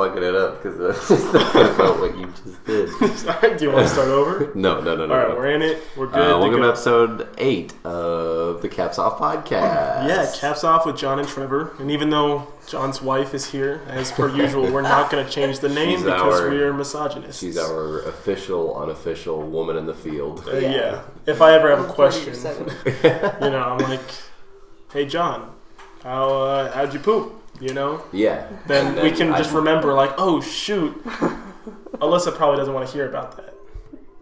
fucking it up because that's just not about what you just did. Do you want to start over? No. All right, we're in it. We're good. Welcome to episode 8 of the Caps Off podcast. Yeah, Caps Off with John and Trevor. And even though John's wife is here, as per usual, we're not going to change the name because we are misogynists. She's our official, unofficial woman in the field. Yeah. If I ever have a question, I'm like, hey, John, how'd you poop? Yeah. Then we can just remember, like, oh, shoot. Alyssa probably doesn't want to hear about that.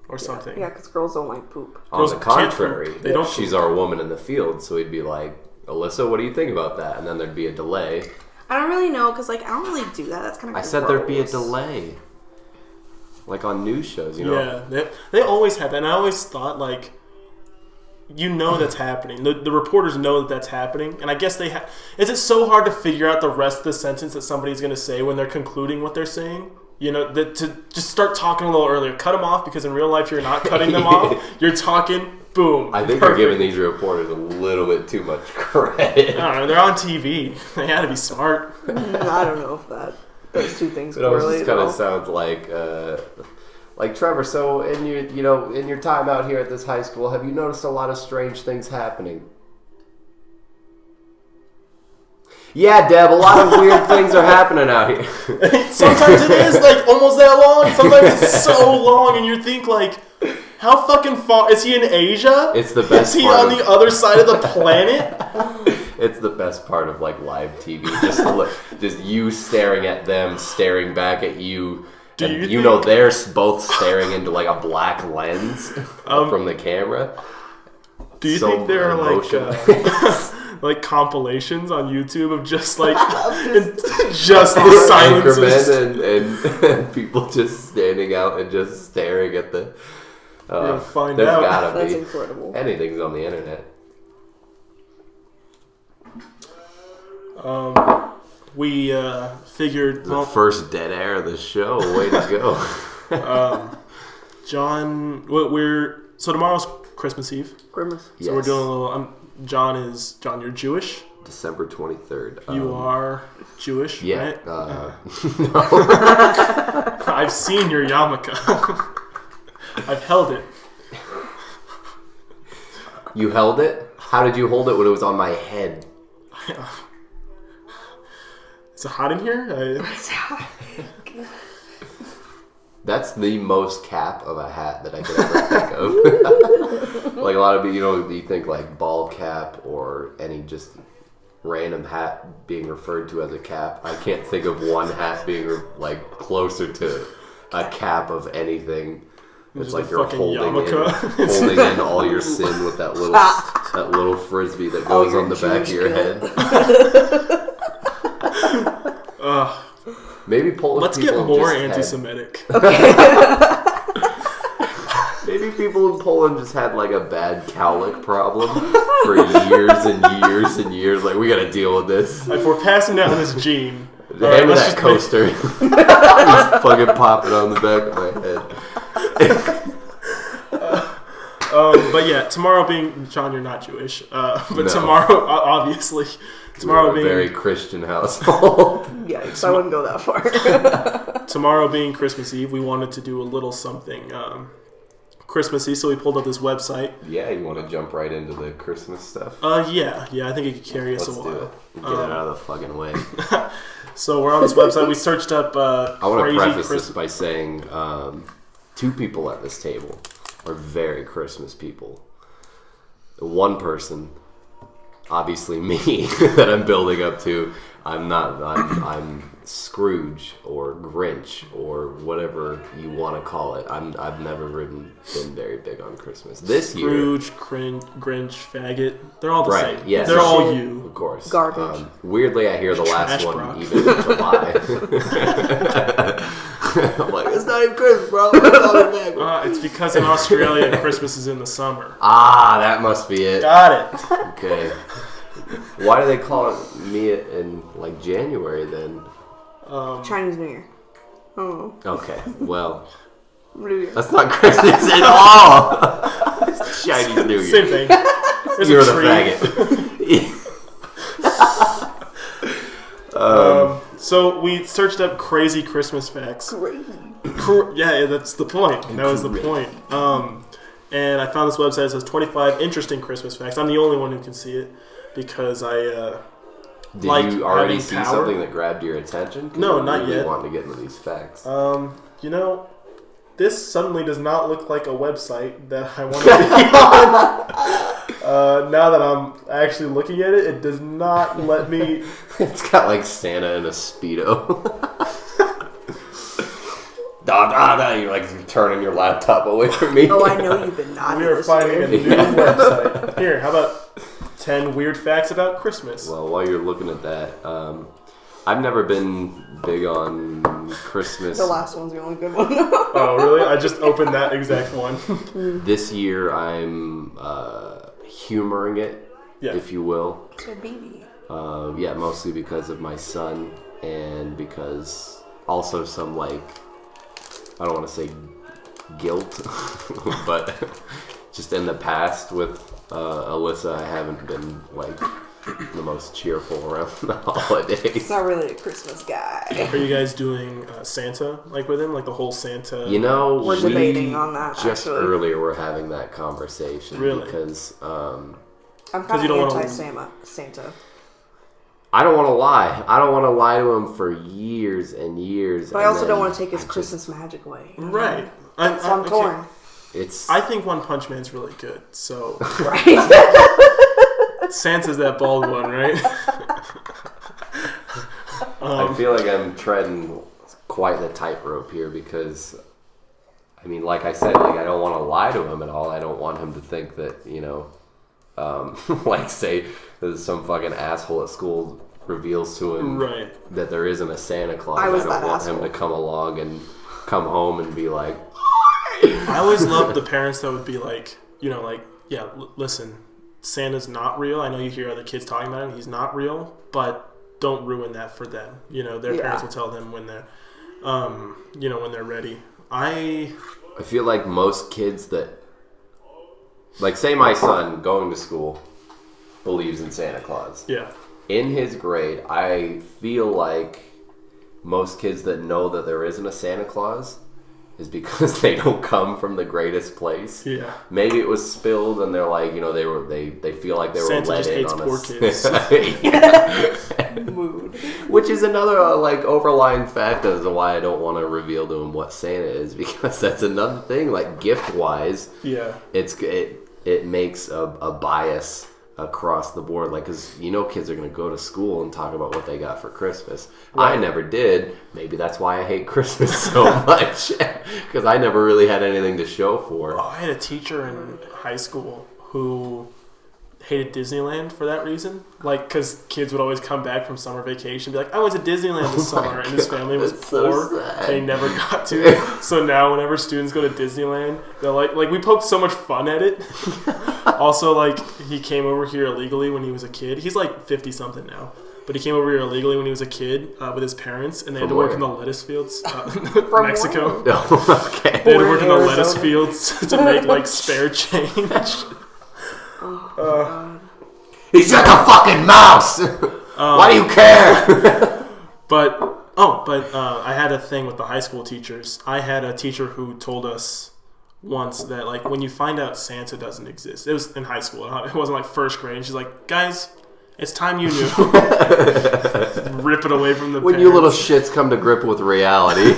Or something. Yeah, because girls don't like poop. On the contrary, she's our woman in the field, so we'd be like, Alyssa, what do you think about that? And then there'd be a delay. I don't really know, because, I don't really do that. That's kind of I said there'd be a delay. Like on news shows, Yeah, they always had that. And I always thought, like, that's happening. The reporters know that's happening. And I guess is it so hard to figure out the rest of the sentence that somebody's going to say when they're concluding what they're saying? To just start talking a little earlier. Cut them off, because in real life you're not cutting them off. You're talking, boom. I think you're giving these reporters a little bit too much credit. I don't know. They're on TV. They had to be smart. I don't know if those two things correlate. It just kind of sounds like Trevor. So in your time out here at this high school, have you noticed a lot of strange things happening? Yeah, Deb, a lot of weird things are happening out here. Sometimes it is, like, almost that long. Sometimes it's so long, and you think, like, how fucking far... Is he in Asia? It's the best Is he on the other side of the planet? It's the best part of, like, live TV. Just you staring at them, staring back at you. And they're both staring into, like, a black lens from the camera. Do you think there are, like compilations on YouTube of just like just the silences and people just standing out and just staring at the. We're gonna find there's out. Gotta That's be. incredible. Anything's on the internet. We figured the first dead air of the show. Way to go, John. So tomorrow's Christmas Eve. Christmas. Yes. So we're doing a little. John, you're Jewish? December 23rd. You are Jewish, yeah, right? No. I've seen your yarmulke. I've held it. You held it? How did you hold it when it was on my head? Is it hot in here? It's hot. That's the most cap of a hat that I could ever think of. Like a lot of people, you think like bald cap or any just random hat being referred to as a cap. I can't think of one hat being like closer to a cap of anything. It's like you're holding in all your sin with that little frisbee that goes on the back of your head. Maybe Polish Let's people get more anti-Semitic. Maybe people in Poland just had like a bad cowlick problem for years and years and years. Like, we gotta deal with this. If we're passing down this gene, hand me that coaster. Just fucking pop it on the back of my head. But yeah, tomorrow being John, you're not Jewish. But no. Tomorrow, obviously, tomorrow being a very Christian household. Yeah, so I wouldn't go that far. Tomorrow being Christmas Eve, we wanted to do a little something Christmassy, so we pulled up this website. Yeah, you want to jump right into the Christmas stuff? Yeah, I think it could carry us a while. Do it. Get it out of the fucking way. So we're on this website. We searched up I want to preface this by saying 2 people at this table are very Christmas people. One person, obviously me, that I'm building up to. I'm Scrooge or Grinch or whatever you want to call it. I've never been very big on Christmas. This Scrooge, year, Grinch, faggot. They're all the same. Yes, they're all you. Of course. Garbage. Weirdly, I hear the last one Brock. Even in July. I'm like, it's not even Christmas, bro. It's because in Australia, Christmas is in the summer. That must be it. Got it. Okay. Why do they call me in like January then? Chinese New Year. Oh. Okay, well, New Year. That's not Christmas at all. It's Chinese New Year. Same thing. You're the faggot. So we searched up crazy Christmas facts. Crazy. Yeah, that's the point. That was the point. And I found this website that says 25 interesting Christmas facts. I'm the only one who can see it because I Did you already see power. something that grabbed your attention? No, I'm not really yet. Wanting to get into these facts. This suddenly does not look like a website that I want to be on. Now that I'm actually looking at it, it does not let me... It's got like Santa in a Speedo. You're like turning your laptop away from me. Oh, I know you've been naughty. We are finding a new website. Here, how about 10 weird facts about Christmas? Well, while you're looking at that, I've never been big on Christmas. The last one's the only good one. Oh, really? I just opened that exact one. This year, I'm humoring it, if you will. So baby. Yeah, mostly because of my son and because also some like, I don't want to say guilt, but just in the past with Alyssa, I haven't been like the most cheerful around the holidays. He's not really a Christmas guy. Are you guys doing Santa like with him? Like the whole Santa? You know, we're debating on that. Just actually. earlier, we're having that conversation. Really? Because I'm kind of anti-Santa. I don't want to lie. I don't want to lie to him for years and years. But I also don't want to take his Christmas magic away. Right. So I'm torn. I think One Punch Man's really good. So Right. Santa's that bald one, right? I feel like I'm treading quite the tightrope here because, I mean, like I said, like I don't want to lie to him at all. I don't want him to think that, like say that some fucking asshole at school reveals to him that there isn't a Santa Claus. I don't want him to come along and come home and be like, I always loved the parents that would be like, listen, Santa's not real. I know you hear other kids talking about him. He's not real, but don't ruin that for them. Their parents will tell them when they're, when they're ready. I feel like most kids that, like say my son going to school believes in Santa Claus. Yeah. In his grade, I feel like most kids that know that there isn't a Santa Claus is because they don't come from the greatest place. Yeah. Maybe it was spilled and they're like, they feel like they Santa were let just in hates on poor kids. Mood. Which is another overlying fact as to why I don't want to reveal to him what Santa is, because that's another thing. Like gift wise, it makes a bias across the board, like, because kids are going to go to school and talk about what they got for Christmas. Right. I never did. Maybe that's why I hate Christmas so much, because I never really had anything to show for. I had a teacher in high school who hated Disneyland for that reason, like, because kids would always come back from summer vacation and be like, I went to Disneyland this summer, and his family was poor, so they never got to. So now whenever students go to Disneyland, they're like we poked so much fun at it. Also, like, he came over here illegally when he was a kid. He's like 50 something now, but he came over here illegally when he was a kid with his parents, and they had to work in the lettuce fields from Mexico. Okay. They had to work in the lettuce fields to make like spare change. He's like a fucking mouse. Why do you care? But I had a thing with the high school teachers. I had a teacher who told us once that, like, when you find out Santa doesn't exist, it was in high school. It wasn't like first grade. And she's like, guys, it's time you knew. Rip it away from the when parents. you little shits come to grip with reality.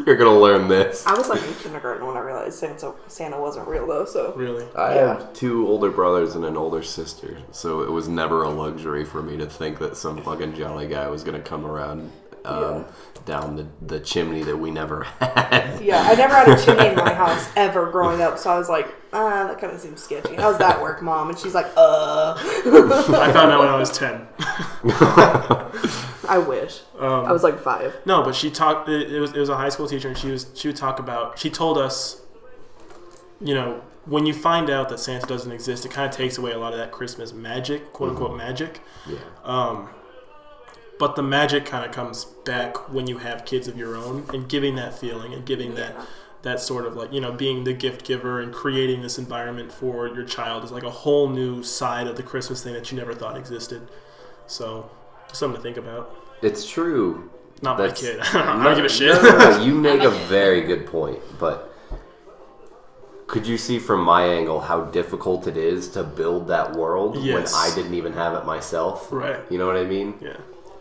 You're gonna learn this. I was like in kindergarten when I realized Santa wasn't real though. So really, I have 2 older brothers and an older sister, so it was never a luxury for me to think that some fucking jolly guy was gonna come around down the chimney that we never had. Yeah, I never had a chimney in my house ever growing up, so I was like, that kind of seems sketchy. How's that work, Mom? And she's like, I found out when I was 10. I wish. I was like 5. No, but she talked. It was a high school teacher, and she would talk about. She told us, when you find out that Santa doesn't exist, it kind of takes away a lot of that Christmas magic, quote unquote magic. Yeah. But the magic kind of comes back when you have kids of your own, and giving that feeling and giving that sort of like, being the gift giver and creating this environment for your child is like a whole new side of the Christmas thing that you never thought existed. So, something to think about. It's true, Not my kid. I don't give a shit. No, you make a very good point, but could you see from my angle how difficult it is to build that world when I didn't even have it myself? Right. You know what I mean? Yeah.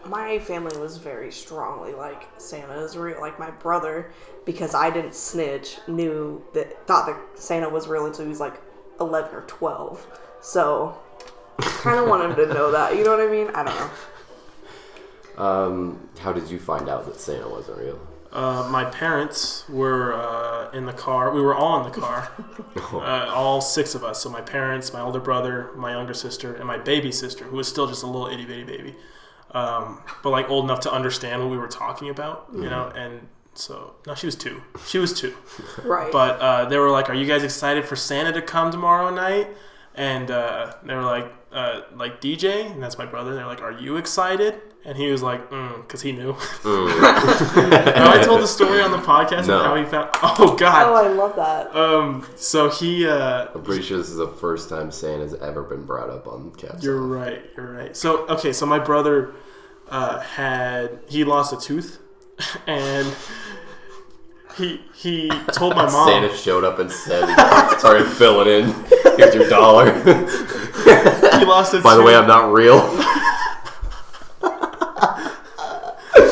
My family was very strongly like Santa is real. Like my brother, because I didn't snitch, thought that Santa was real until he was like 11 or 12. So kind of wanted him to know that. You know what I mean? I don't know. How did you find out that Santa wasn't real? My parents were in the car. We were all in the car. All 6 of us. So my parents, my older brother, my younger sister, and my baby sister, who was still just a little itty bitty baby. But like old enough to understand what we were talking about, you know, and so, no, she was 2. She was 2. Right. But they were like, are you guys excited for Santa to come tomorrow night? And they were like DJ, and that's my brother. They're like, are you excited? And he was like, because he knew. Now, I told the story on the podcast of how he found. Oh God! Oh, I love that. So he. I'm pretty sure this is the first time Santa's ever been brought up on Caps. You're right. So okay, so my brother he lost a tooth, and he told my mom. Santa showed up and said, "Started filling in. Here's your $1." He lost a tooth. By the way, I'm not real.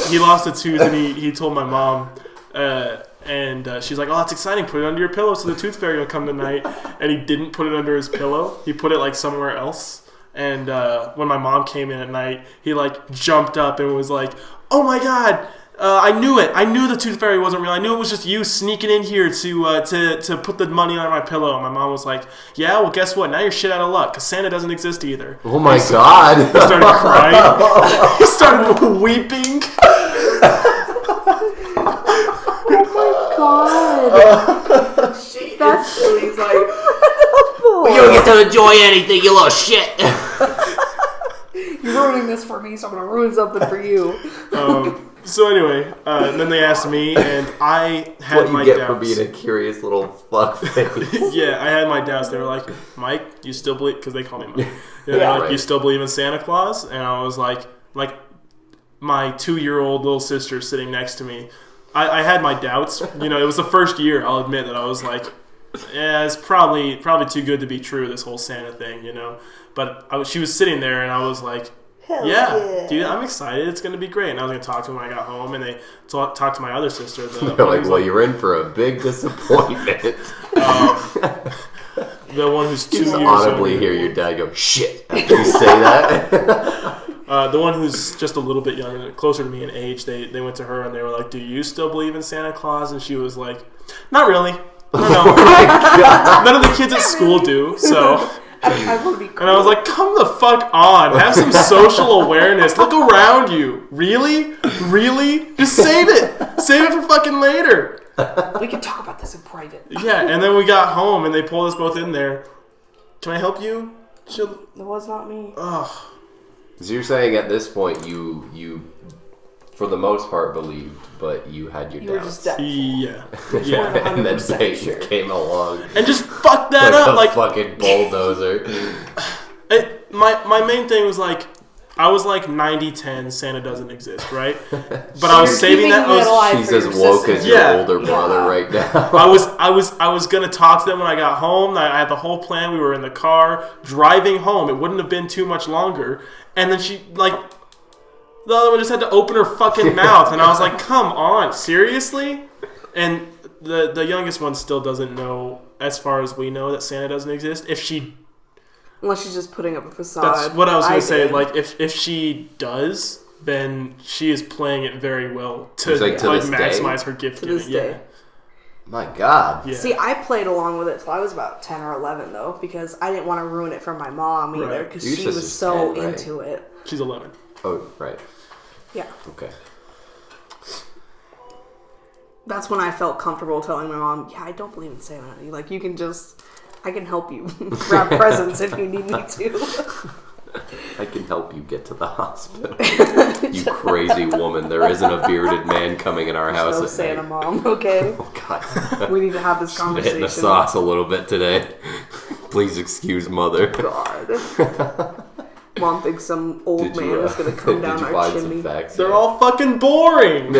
He lost a tooth, and he told my mom, and she's like, "Oh, that's exciting! Put it under your pillow so the tooth fairy will come tonight." And he didn't put it under his pillow; he put it like somewhere else. And when my mom came in at night, he like jumped up and was like, "Oh my God! I knew it! I knew the tooth fairy wasn't real. I knew it was just you sneaking in here to put the money on my pillow." And my mom was like, "Yeah, well, guess what? Now you're shit out of luck because Santa doesn't exist either." Oh my God! He started crying. He started weeping. God. That's he's like, well, you don't get to enjoy anything, you little shit. You're ruining this for me, so I'm gonna ruin something for you. So anyway, then they asked me, and I had my doubts. What you get for being a curious little fuckface. Yeah, I had my doubts. They were like, "Mike, you still believe?" Because they call me Mike. You still believe in Santa Claus? And I was like my 2-year-old little sister sitting next to me. I had my doubts. You know, it was the first year, I'll admit, that I was like, yeah, it's probably too good to be true, this whole Santa thing, you know. But she was sitting there, and I was like, yeah, dude, I'm excited. It's going to be great. And I was going to talk to them when I got home, and they talked to my other sister. They're like, well, you're in for a big disappointment. The one who's 2 years older. You audibly hear your dad go, shit, after you say that. The one who's just a little bit younger, closer to me in age, they went to her and they were like, "Do you still believe in Santa Claus?" And she was like, "Not really. No. None of the kids at school do." So, I want to be cool. And I was like, "Come the fuck on! Have some social awareness. Look around you. Really? Just save it. Save it for fucking later." We can talk about this in private. Yeah, and then we got home and they pulled us both in there. Can I help you? It was not me. Ugh. So you're saying at this point you for the most part believed, but you had your doubts. You were just doubtful. Yeah. And then Satan came along and just fucked that up, like a fucking bulldozer. My main thing was like, I was like 90-10, Santa doesn't exist, right? But I was saving that. She's as woke as your older brother right now. I was gonna talk to them when I got home. I had the whole plan. We were in the car driving home. It wouldn't have been too much longer. And then the other one just had to open her fucking mouth, and I was like, "Come on, seriously?" And the youngest one still doesn't know, as far as we know, that Santa doesn't exist. Unless she's just putting up a facade. That's what I was going to say. Like, if she does, then she is playing it very well to maximize her gift giving. Yeah. My God. Yeah. See, I played along with it till I was about 10 or 11, though, because I didn't want to ruin it for my mom either, because she was so 10, right? into it. She's 11. Oh, right. Yeah. Okay. That's when I felt comfortable telling my mom, yeah, I don't believe in Santa. Like, I can help you wrap presents if you need me to. I can help you get to the hospital. You crazy woman. There isn't a bearded man coming in our house no at Santa night. Mom, okay? Oh, God. We need to have this conversation. Hitting the sauce a little bit today. Please excuse mother. God. Mom thinks some old man is gonna come down did you our find chimney. some facts? They're all fucking boring.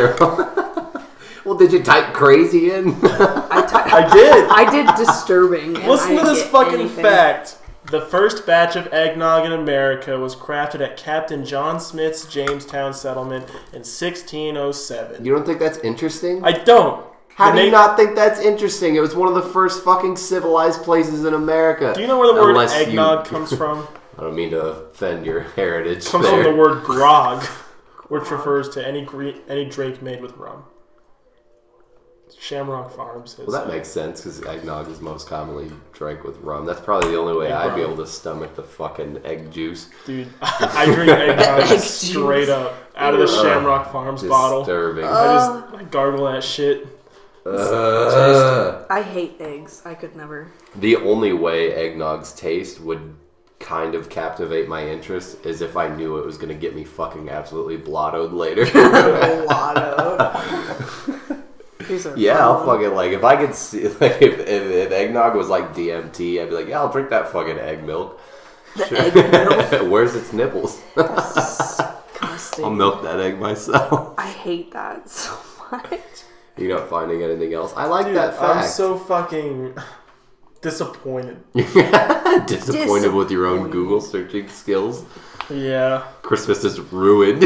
Well, did you type crazy in? I did. I did disturbing. And Listen I to this get fucking anything. fact. The first batch of eggnog in America was crafted at Captain John Smith's Jamestown settlement in 1607. You don't think that's interesting? I don't. How do you not think that's interesting? It was one of the first fucking civilized places in America. Do you know where the word Unless eggnog comes from? I don't mean to offend your heritage. It comes from the word grog, which refers to any drink made with rum. Shamrock Farms. Well, that makes sense because eggnog is most commonly drank with rum. That's probably the only way I'd be able to stomach the fucking egg juice. Dude, I drink eggnog straight up out of the Shamrock Farms bottle. Disturbing. I gargle that shit. I hate eggs. I could never. The only way eggnog's taste would kind of captivate my interest is if I knew it was going to get me fucking absolutely blottoed later. Yeah, I'll fucking, like, if I could see, like, if eggnog was like DMT, I'd be like, yeah, I'll drink that fucking egg milk. Egg milk? Where's its nipples? That's disgusting. I'll milk that egg myself. I hate that so much. You're not finding anything else? I like Dude, that fact. I'm so fucking disappointed. Disappointed with your own Google searching skills. Yeah. Christmas is ruined.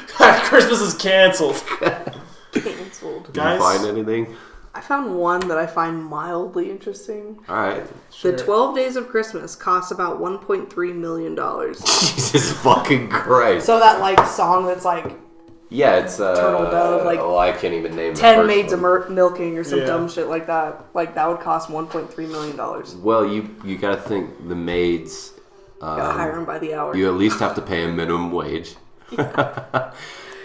Christmas is canceled. Canceled. Did Guys, you find anything? I found one that I find mildly interesting. Alright. Sure. The 12 Days of Christmas costs about $1.3 million. Jesus fucking Christ. So that, like, song that's, like, Yeah, it's Turtle Dove, like, oh, I can't even name 10 the maids of one. milking or some Yeah. dumb shit like that. Like, that would cost $1.3 million. Well, you gotta think the maids. Gotta hire them by the hour. You at least have to pay a minimum wage. I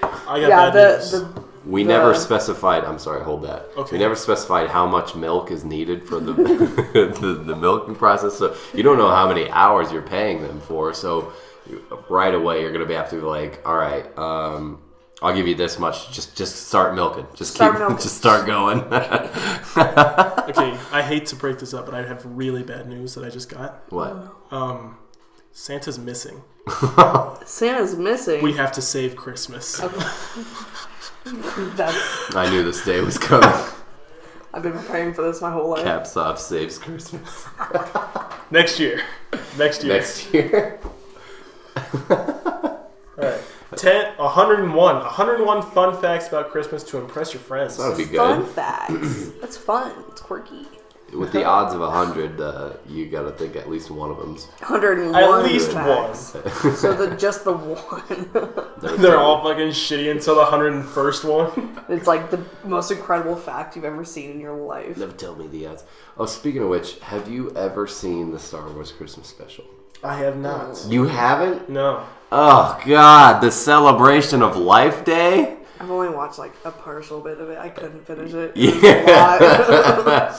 got bad news. We never specified. I'm sorry, hold that. Okay. We never specified how much milk is needed for the the milking process. So you don't know how many hours you're paying them for. So right away you're gonna have to be like, all right, I'll give you this much. Just start milking. Just start going. Okay, I hate to break this up, but I have really bad news that I just got. What? Santa's missing. Santa's missing. We have to save Christmas. I knew this day was coming. I've been preparing for this my whole life. Caps off saves Christmas. Next year. Next year. Alright. 101 fun facts about Christmas to impress your friends. That'll be good. Fun facts. That's fun. It's quirky. With the odds of 100, you gotta think at least one of them's. 101 At least facts. one. So just the one. They're all fucking shitty until the 101st one. It's like the most incredible fact you've ever seen in your life. Never tell me the odds. Oh, speaking of which, have you ever seen the Star Wars Christmas special? I have not. You haven't? No. Oh, God. The Celebration of Life Day? I've only watched like a partial bit of it. I couldn't finish it. Yeah.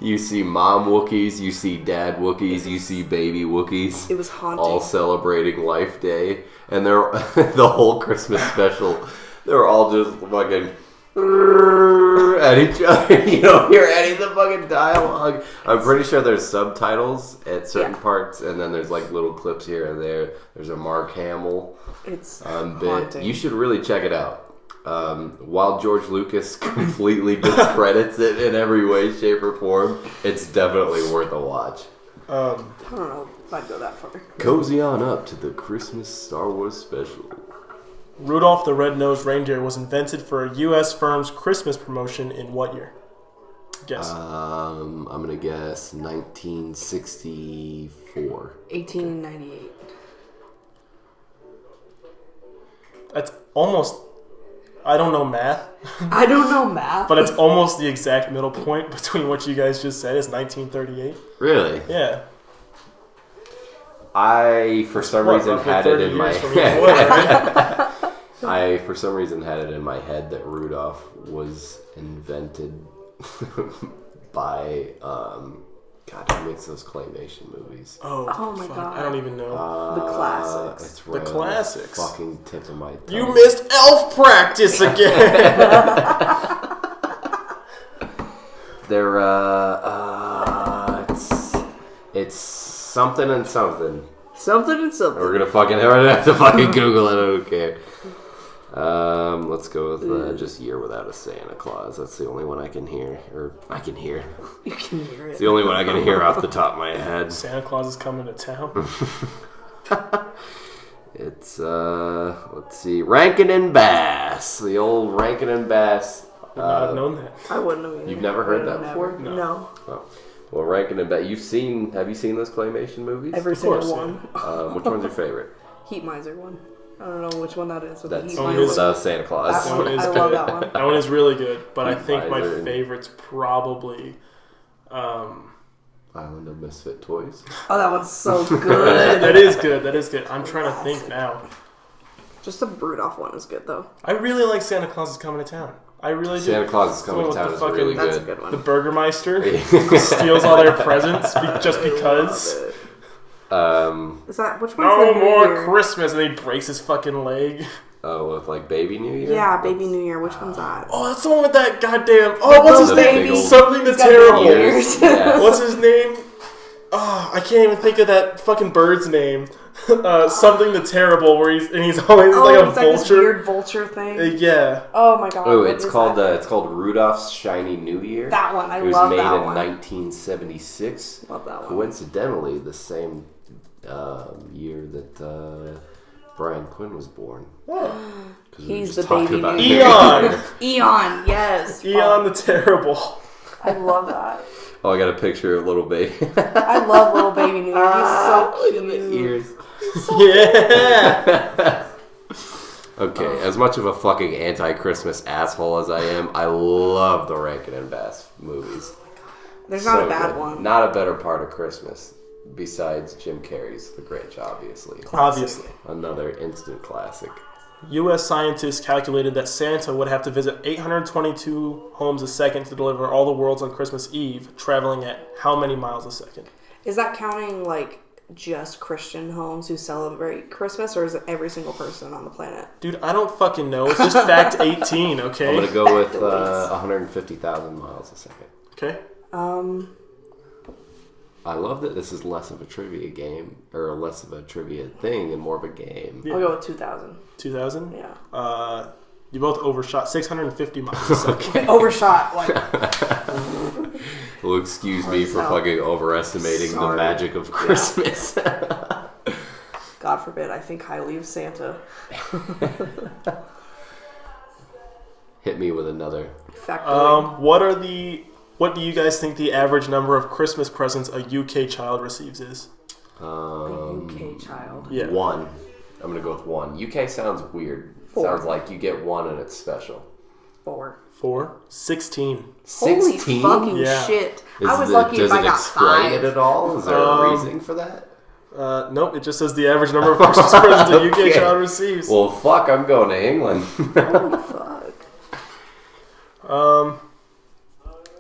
You see mom Wookiees, you see dad Wookiees, you see baby Wookiees. It was haunting. All celebrating Life Day. And they're the whole Christmas special, they're all just fucking at each other. You don't hear any of the fucking dialogue. I'm pretty sure there's subtitles at certain parts, and then there's like little clips here and there. There's a Mark Hamill It's bit. haunting. You should really check it out. While George Lucas completely discredits it in every way, shape, or form, it's definitely worth a watch. I don't know if I'd go that far. Cozy on up to the Christmas Star Wars special. Rudolph the Red-Nosed Reindeer was invented for a U.S. firm's Christmas promotion in what year? Guess. I'm gonna guess 1964. 1898. That's almost... I don't know math. I don't know math. But it's almost the exact middle point between what you guys just said is 1938. Really? Yeah. I, for some reason, roughly had it 30 in my years from head. each one, right? I, for some reason, had it in my head that Rudolph was invented by, God, who makes those claymation movies? Oh my fuck, God. I don't even know. The classics. It's right The on classics. fucking tip of my tongue. You missed elf practice again! They're, it's something and something. Something and something. We're gonna have to fucking Google it. I don't care. Let's go with just Year Without a Santa Claus. That's the only one I can hear. Or I can hear. You can hear it. It's the only one I can hear off the top of my head. Santa Claus is coming to town. It's, let's see. Rankin and Bass. The old Rankin and Bass. Would not have known that. I wouldn't have either. You've never heard that before? No. Oh. Well, Rankin and Bass. Have you seen those claymation movies? Every single course, one. Which one's your favorite? Heat Miser one. I don't know which one that is. With That's the Heat one Miser. Without Santa Claus. That one, is I good. love that one. That one is really good, but I Heat think my Miser and- favorite's probably... Island of Misfit Toys. Oh, that one's so good. That is good. I'm trying to think now. Just the Rudolph one is good though. I really like Santa Claus is Coming to Town. I really do. Santa Claus is Coming to Someone Town with is the really That's a good. good one. The Burgermeister steals all their presents just because. Love it. Um, Is that which one's No the New more Year? Christmas, and he breaks his fucking leg. with like Baby New Year? Yeah, Baby New Year. Which one's that? Oh, that's the one with that goddamn. Oh, what's his The name? big old- Something the He's got Terrible. big ears. Yeah. What's his name? Oh, I can't even think of that fucking bird's name. Something the Terrible, where he's always like a it's like this vulture. weird vulture thing. Yeah. Oh my god. Oh, what it's is called that? it's called Rudolph's Shiny New Year. That one. I It was love made that in one. 1976. Love that one. Coincidentally, the same year that Brian Quinn was born. Oh. 'Cause we were He's just the talking baby about New him. Eon. Eon. Yes. Eon the Terrible. I love that. Oh, I got a picture of little baby. I love little baby New Year. He's so Look cute. at the ears. Yeah. Okay, as much of a fucking anti-Christmas asshole as I am, I love the Rankin and Bass movies. There's not So a bad good. one. Not a better part of Christmas besides Jim Carrey's The Grinch, obviously. Obviously. Another instant classic. U.S. scientists calculated that Santa would have to visit 822 homes a second to deliver all the worlds on Christmas Eve, traveling at how many miles a second? Is that counting like just Christian homes who celebrate Christmas, or is it every single person on the planet? Dude, I don't fucking know. It's just fact 18, okay? I'm going to go with 150,000 miles a second. Okay. I love that this is less of a trivia game, or less of a trivia thing and more of a game. Yeah. I'll go with 2,000. 2,000? Yeah. You both overshot 650 miles a second. Overshot. Like, Well, excuse me for No. fucking overestimating the Sorry. magic of Christmas. God forbid, I think highly of Santa. Hit me with another. Factoid. What do you guys think the average number of Christmas presents a UK child receives is? A UK child. Yeah. 1. I'm going to go with 1. UK sounds weird. 4. Sounds like you get 1 and it's special. 4. 4? 16. 16? Holy fucking Yeah. shit. I was lucky does if I it got explain 5. it at all? Is there a reason for that? Nope, it just says the average number of Christmas presents a UK Okay. child receives. Well, fuck, I'm going to England. Holy fuck.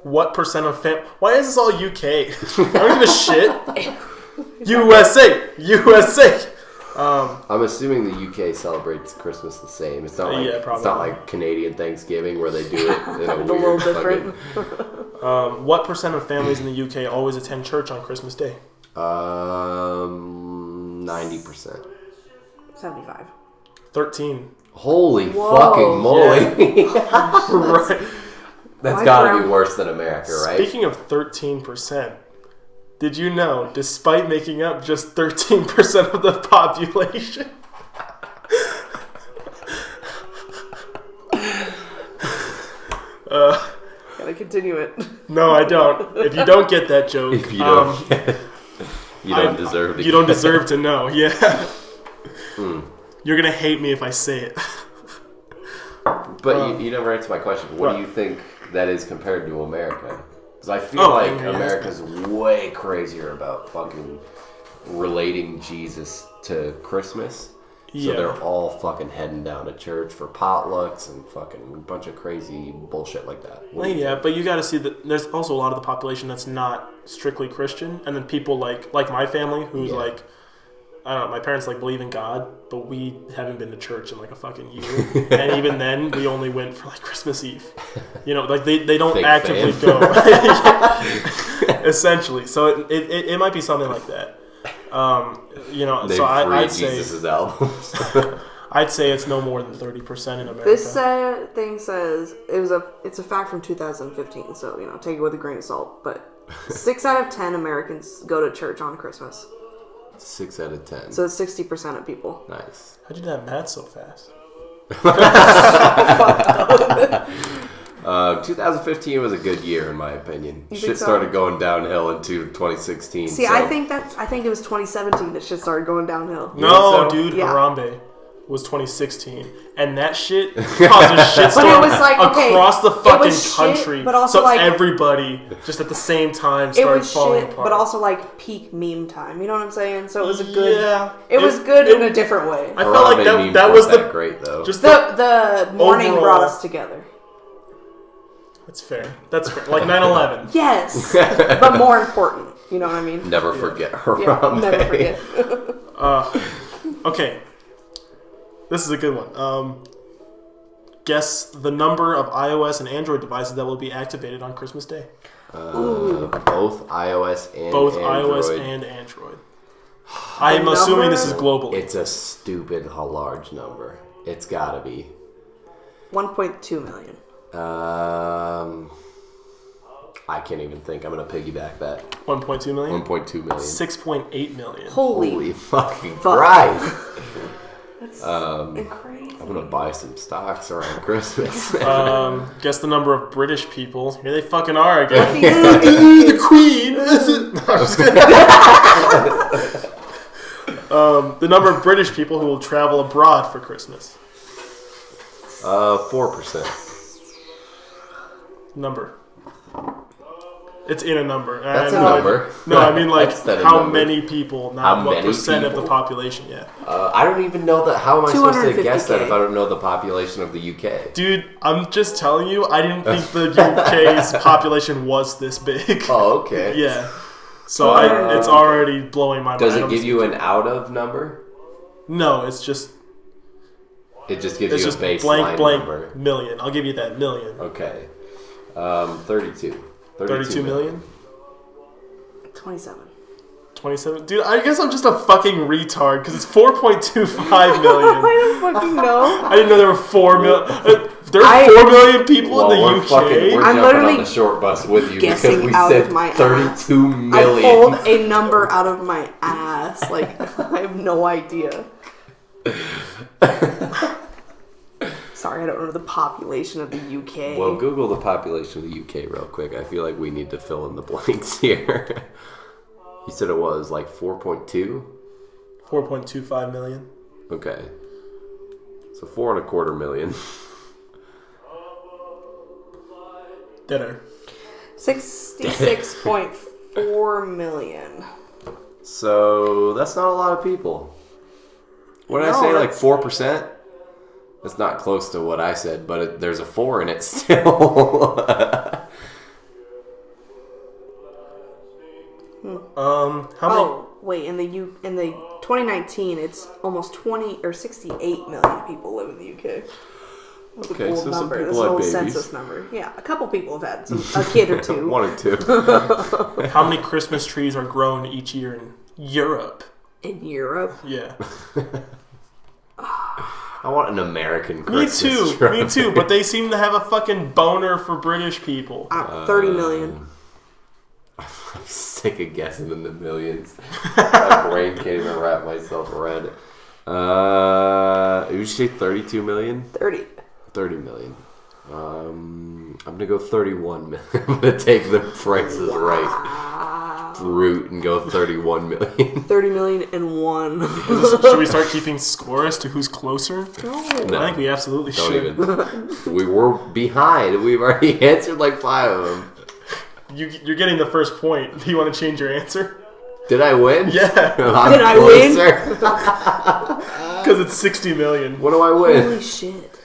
What percent of why is this all UK? I don't give a shit. USA! USA! I'm assuming the UK celebrates Christmas the same. It's not like Yeah, probably. it's not like Canadian Thanksgiving where they do it in a A weird little different. fucking- What percent of families in the UK always attend church on Christmas Day? 90%. 75. 13. Holy Whoa. fucking moly! Right. That's My gotta be grandma- worse than America, right? Speaking of 13%, did you know, despite making up just 13% of the population, Gotta continue it. no, I don't. If you don't get that joke, If you don't, you don't deserve to. you don't deserve to know. Yeah, you're gonna hate me if I say it. But you never answered my question. What What? do you think that is compared to America? Because I feel Oh, like yeah. America's way crazier about fucking relating Jesus to Christmas. So Yeah. they're all fucking heading down to church for potlucks and fucking a bunch of crazy bullshit like that. What Well, do you yeah, but you got to see that there's also a lot of the population that's not strictly Christian, and then people like my family, who's Yeah. like, I don't know, my parents like believe in God, but we haven't been to church in like a fucking year, and even then we only went for like Christmas Eve. You know, like they don't Fake actively fan. go. Essentially, so it might be something like that. They so I'd Jesus' say albums. I'd say it's no more than 30% in America. This thing says it's a fact from 2015, so take it with a grain of salt. But 6 out of 10 Americans go to church on Christmas. 6 out of 10. So it's 60% of people. Nice. How'd you do that math so fast? 2015 was a good year in my opinion. You Shit think so? started going downhill into 2016. See, so. I think it was 2017 that shit started going downhill. No, so? dude, Yeah. Harambe was 2016, and that shit caused a shitstorm But it was like, okay, across the it fucking was shit, country. but also, so like, everybody just at the same time It started was falling shit, apart. but also like peak meme time. You know what I'm saying? So it was a good. Yeah, It was good in a different way. I felt like Harambe memes that was weren't the that great though. just The morning overall- brought us together. That's fair. That's fair. Like 9/11. Yes, but more important. You know what I mean? Never forget Yeah, Harambe. never forget. Okay, this is a good one. Guess the number of iOS and Android devices that will be activated on Christmas Day. Both iOS and Both Android. iOS and Android. I'm assuming this is globally. It's a stupid large number. It's gotta be. 1.2 million. I can't even think. I'm gonna piggyback that. 1.2 million. 1.2 million. 6.8 million. Holy fucking fuck. Christ! That's crazy. I'm gonna buy some stocks around Christmas. Guess the number of British people. Here they fucking are again. Lucky The Queen. No, I'm just kidding. The number of British people who will travel abroad for Christmas. 4%. Number. It's in a number. That's a I know number. No, I mean like That's not a how number. many people, not How what many percent of the people? population. Yeah. I don't even know that. How am I supposed to guess that 250K. if I don't know the population of the UK? Dude, I'm just telling you, I didn't think the UK's population was this big. Oh, okay. Yeah. So it's already blowing my mind. Does it I'm give just- you an out of number? No, it's just It just gives it's you a just baseline blank number. million. I'll give you that million. Okay. 32. 32 million? 27. 27? Dude, I guess I'm just a fucking retard because it's 4.25 million. I don't fucking know. I didn't know there were 4 million. There are 4 million people in the we're UK. we're I'm jumping literally on the short bus with you because guessing we out said of my 32 I million. pulled a number out of my ass. Like, I have no idea. Sorry, I don't know the population of the UK. Well, Google the population of the UK real quick. I feel like we need to fill in the blanks here. You said it was like 4.2? 4.25 million. Okay. So 4.25 million. Dinner. 66.4 million. So that's not a lot of people. What did I No, say? Like that's- 4%? That's not close to what I said, but there's a 4 in it still. How many? Oh, wait, in the 2019, it's almost 20 or 68 million people live in the UK. That's Okay, a old so some number. people That's an had old babies. census number. Yeah, a couple people have had a kid or two. 1 or 2. How many Christmas trees are grown each year in Europe? In Europe. Yeah. I want an American Me Christmas too. tree. Me too. But they seem to have a fucking boner for British people. 30 million. I'm sick of guessing in the millions. My brain can't even wrap myself around it. Would you say 32 million? 30. 30 million. I'm gonna go 31 million. I'm gonna take the prices right route and go 31 million. 30 million and one. Should we start keeping score as to who's closer? No. No, I think we absolutely don't should. even. We were behind. We've already answered like 5 of them. You're getting the first point. Do you want to change your answer? Did I win? Yeah, I'm Did I win? closer. because it's 60 million. What do I win? Holy shit.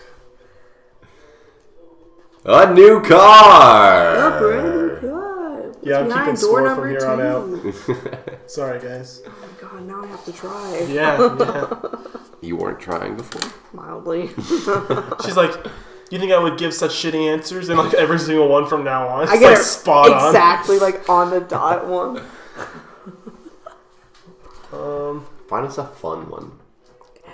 A new car. A brand new car. Yeah, I'm Behind keeping door score from number here on 2. out. Sorry, guys. Oh my god, now I have to try. Yeah. You weren't trying before. Mildly. She's like, you think I would give such shitty answers? And like every single one from now on, it's I get like it spot on. exactly like on the dot one. Find us a fun one.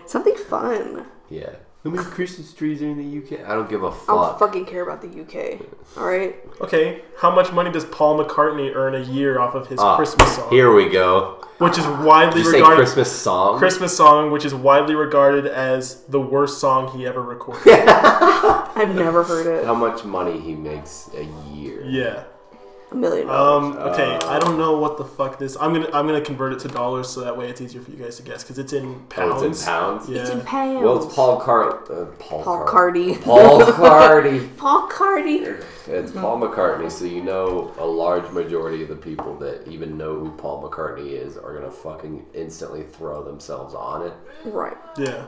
Something fun. Yeah. How many Christmas trees are in the UK? I don't give a fuck. I don't fucking care about the UK. Alright? Okay, how much money does Paul McCartney earn a year off of his Christmas song? Here we go. Which is widely Did you regarded... say Christmas song? Christmas song, which is widely regarded as the worst song he ever recorded. I've never heard it. How much money he makes a year? Yeah. $1 million. Okay, I don't know what the fuck this... I'm gonna convert it to dollars so that way it's easier for you guys to guess, because it's in pounds. Oh, it's in pounds? Yeah. It's in pounds. Well, it's Paul Cardy. Paul Cardy. Paul Cardy. It's Paul McCartney, so you know a large majority of the people that even know who Paul McCartney is are gonna fucking instantly throw themselves on it. Right. Yeah.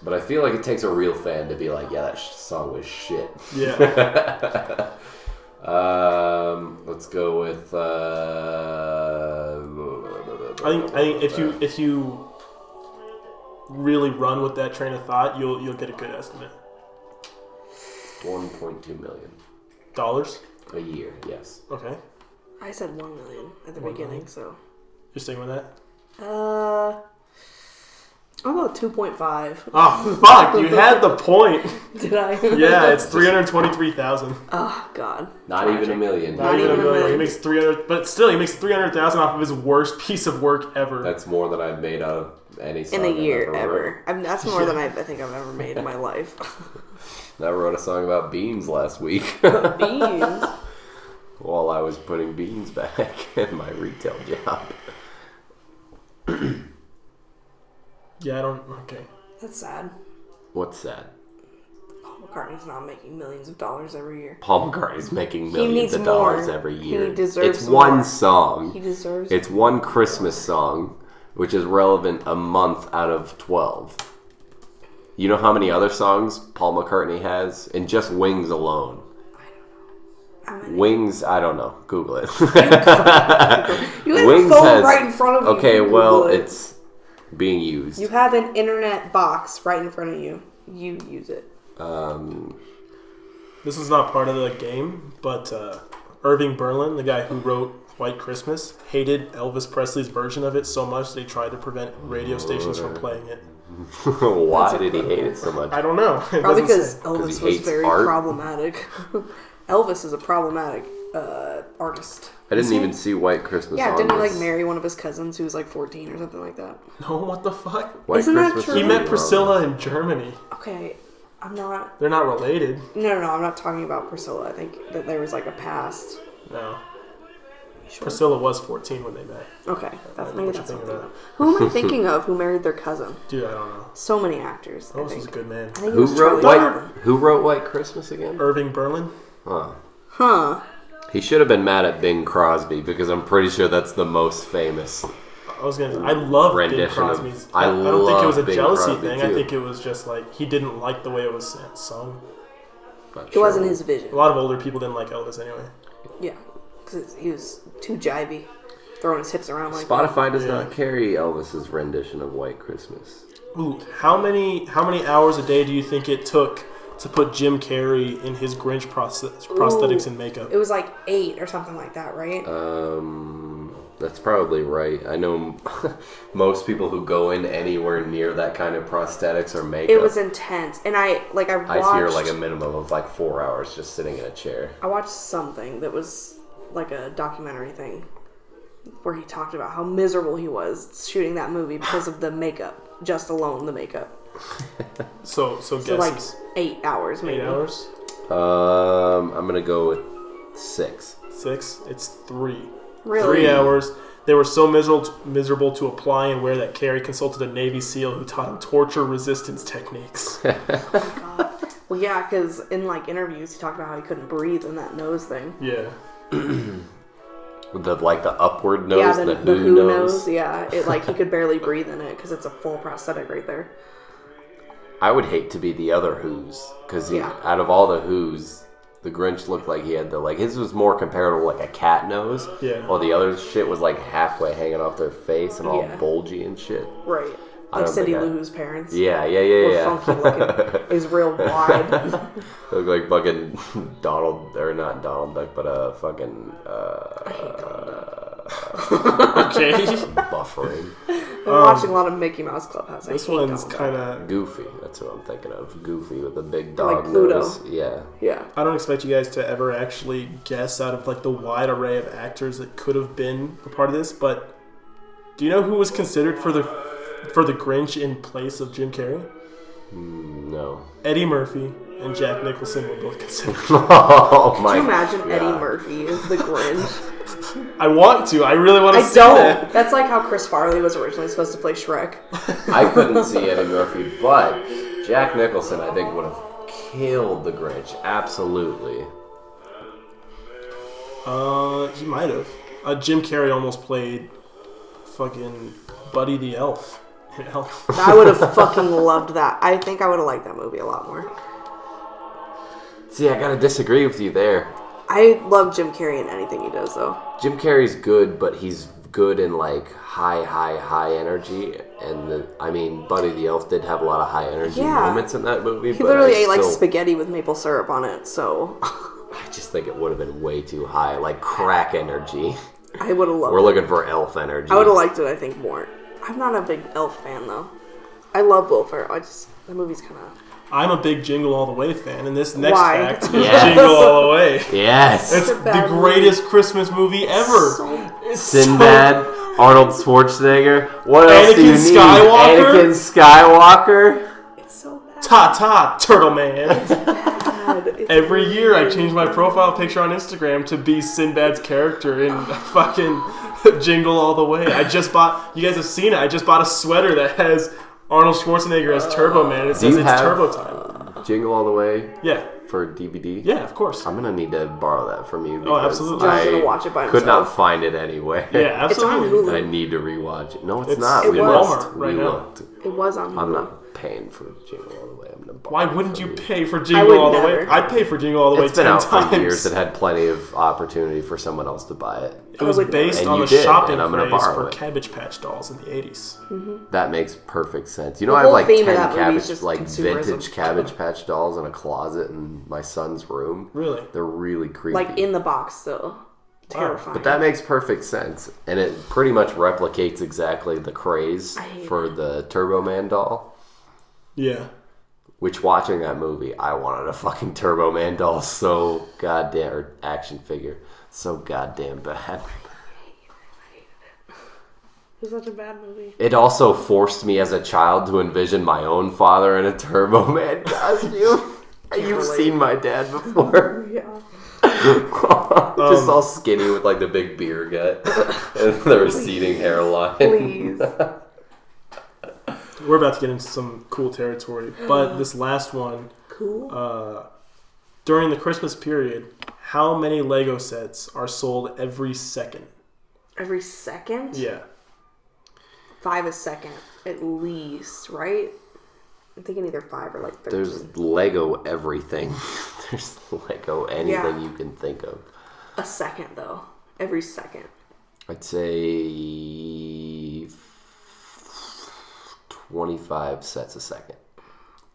But I feel like it takes a real fan to be like, yeah, that song was shit. Yeah. Let's go with. I think if you really run with that train of thought, you'll get a good estimate. $1.2 million Dollars? a year. Yes. Okay. I said $1 million at the 1 beginning, million. so. You're sticking with that? I'll go 2.5. Oh fuck! You had the point. Did I? Yeah, it's 323,000. Oh god. Not even a million. Not even a million. He makes 300, but still, he makes 300,000 off of his worst piece of work ever. That's more than I've made out of any song In a year, I've ever. That's more than I think I've ever made in my life. I wrote a song about beans last week. Beans. While I was putting beans back in my retail job. Yeah, I don't. Okay. That's sad. What's that? Paul McCartney's not making millions of dollars every year. Paul McCartney's making He millions needs of dollars more. every year. He deserves It's more. one song. He deserves It's one Christmas song, which is relevant a month out of 12. You know how many other songs Paul McCartney has? In just Wings alone. How many? Wings, I don't know. Google it. You have Wings a phone has- right in front of you. Okay, You well, Google it. it's being used. You have an internet box right in front of you. You use it. This is not part of the game, but Irving Berlin, the guy who wrote White Christmas, hated Elvis Presley's version of it so much they tried to prevent radio stations from playing it. Why did he hate it so much? I don't know. It Probably doesn't because say. Elvis he was hates very art? problematic. Elvis is a problematic artist. I didn't even see White Christmas Yeah, on didn't he this. like marry one of his cousins who was like 14 or something like that? No, what the fuck? White Isn't that Christmas true? is He met really Priscilla in Germany. Okay, I'm not. They're not related. No, I'm not talking about Priscilla. I think that there was like a past. No. Sure. Priscilla was 14 when they met. Okay, that's What maybe you that's think of something. that? Who am I thinking of who married their cousin? Dude, I don't know. So many actors. I Elvis think. is a good man. I think it Who was wrote Charlie White? Chaplin. Who wrote White Christmas again? Irving Berlin? Huh. Huh. He should have been mad at Bing Crosby because I'm pretty sure that's the most famous. I love Bing Rendition of- Crosby's. I don't think it was a love Bing jealousy Crosby, thing. too. I think it was just like he didn't like the way it was sung. It wasn't his vision. A lot of older people didn't like Elvis anyway. Yeah, because he was too jivey, throwing his hips around like Spotify does Yeah. not carry Elvis's rendition of White Christmas. Ooh, how many hours a day do you think it took to put Jim Carrey in his Grinch prosthetics and makeup? It was like 8 or something like that, right? That's probably right. I know most people who go in anywhere near that kind of prosthetics or makeup. It was intense, and I watched. I hear like a minimum of like 4 hours just sitting in a chair. I watched something that was like a documentary thing where he talked about how miserable he was shooting that movie because of the makeup, just alone the makeup. So So guesses. like 8 hours, maybe. 8 hours? I'm gonna go with 6. 6? It's 3. Really? 3 hours. They were so miserable to apply and wear that Carey consulted a Navy SEAL who taught him torture resistance techniques. God. Well, yeah, because in like interviews he talked about how he couldn't breathe in that nose thing. Yeah. The upward nose, Yeah, the the who who nose. nose. Yeah, it like he could barely breathe in it because it's a full prosthetic right there. I would hate to be the other Who's, because Yeah. out of all the Who's, the Grinch looked like he had his was more comparable like a cat nose, Yeah. while the other shit was like halfway hanging off their face and all Yeah. bulgy and shit. Right. I Like don't Cindy think Lou Who's parents. Yeah. Were funky looking. It was real wide. Look like fucking Donald, or not Donald Duck, but fucking I hate Donald Duck. Okay. Buffering. I'm watching a lot of Mickey Mouse Clubhouse. This one's kind of Goofy. That's what I'm thinking of. Goofy with a big Like dog Pluto. nose. Yeah. Yeah. I don't expect you guys to ever actually guess out of like the wide array of actors that could have been a part of this, but do you know who was considered for the Grinch in place of Jim Carrey? No. Eddie Murphy and Jack Nicholson were both considered. Oh my! Can you imagine God. Eddie Murphy as the Grinch? I want to. I really want to I see don't. that. That's like how Chris Farley was originally supposed to play Shrek. I couldn't see Eddie Murphy, but Jack Nicholson, I think, would have killed the Grinch. Absolutely. He might have. Jim Carrey almost played fucking Buddy the Elf. Elf. I would have fucking loved that. I think I would have liked that movie a lot more. See, I gotta disagree with you there. I love Jim Carrey in anything he does, though. Jim Carrey's good, but he's good in like high energy. And Buddy the Elf did have a lot of high energy moments in that movie. He literally ate like spaghetti with maple syrup on it, so. I just think it would have been way too high, like crack energy. I would have loved it. We're looking for elf energy. I would have liked it, I think, more. I'm not a big Elf fan, though. I love Will Ferrell. The movie's kind of... I'm a big Jingle All the Way fan, and this next Why? fact is Yes. Jingle All the Way. Yes. It's the greatest Christmas movie ever. It's Sinbad, Arnold Schwarzenegger. What else do you Anakin need? Skywalker? Anakin Skywalker. It's so bad. Ta-ta, Turtle Man. It's Every year I change my profile picture on Instagram to be Sinbad's character in fucking Jingle All the Way. You guys have seen it, I just bought a sweater that has Arnold Schwarzenegger as Turbo Man. It says it's Turbo Time. Jingle All the Way? Yeah. For DVD? Yeah, of course. I'm gonna need to borrow that from you. Oh, absolutely. John's gonna watch it by could not himself. find it anywhere. Yeah, It's on absolutely. Hulu. I need to rewatch it. No, it's It's not. at We Walmart looked. right We now. looked. It was on Hulu. I'm not paying for Jingle All the Way. I'm gonna borrow Why it wouldn't from you pay for Jingle would All the Way? never. I'd pay for Jingle All the Way It's been 10 out times. for years. It had plenty of opportunity for someone else to buy it. It was I would based never. on And the you did, shopping and I'm gonna craze borrow for it. Cabbage Patch dolls in the 80s. That makes perfect sense. You The know, I have whole like theme of 10 that movie is cabbage, just like consumerism. vintage Cabbage Patch dolls in a closet in my son's room. Really? They're really creepy. Like, in the box, though. Terrifying. But that makes perfect sense. And it pretty much replicates exactly the craze I hate for the Turbo Man doll. Yeah. Which, watching that movie, I wanted a fucking Turbo Man doll so goddamn, or action figure, so goddamn bad. It was such a bad movie. It also forced me as a child to envision my own father in a Turbo Man costume. You've relate. seen my dad before. Yeah. Just all skinny with like the big beer gut and the receding hairline. Please. We're about to get into some cool territory. But this last one, Cool. during the Christmas period, how many Lego sets are sold every second? Every second? Yeah. 5 a second, at least, right? I'm thinking either 5 or like 13. There's Lego everything. There's Lego anything you can think of. A second, though. Every second. I'd say 25 sets a second.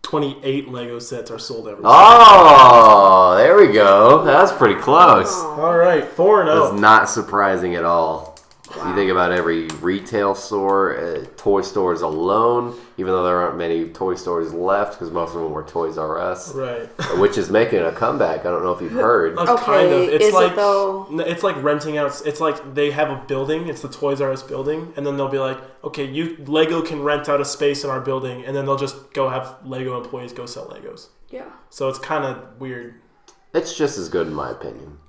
28 Lego sets are sold every second. Oh, there we go. That's pretty close. All right, 4-0. That's not surprising at all. Wow. You think about every retail store, toy stores alone, even though there aren't many toy stores left because most of them were Toys R Us, Right. which is making a comeback. I don't know if you've heard. Kind of. It's is like it though? it's like renting out. It's like they have a building. It's the Toys R Us building, and then they'll be like, "Okay, Lego can rent out a space in our building," and then they'll just go have Lego employees go sell Legos. Yeah. So it's kind of weird. It's just as good in my opinion.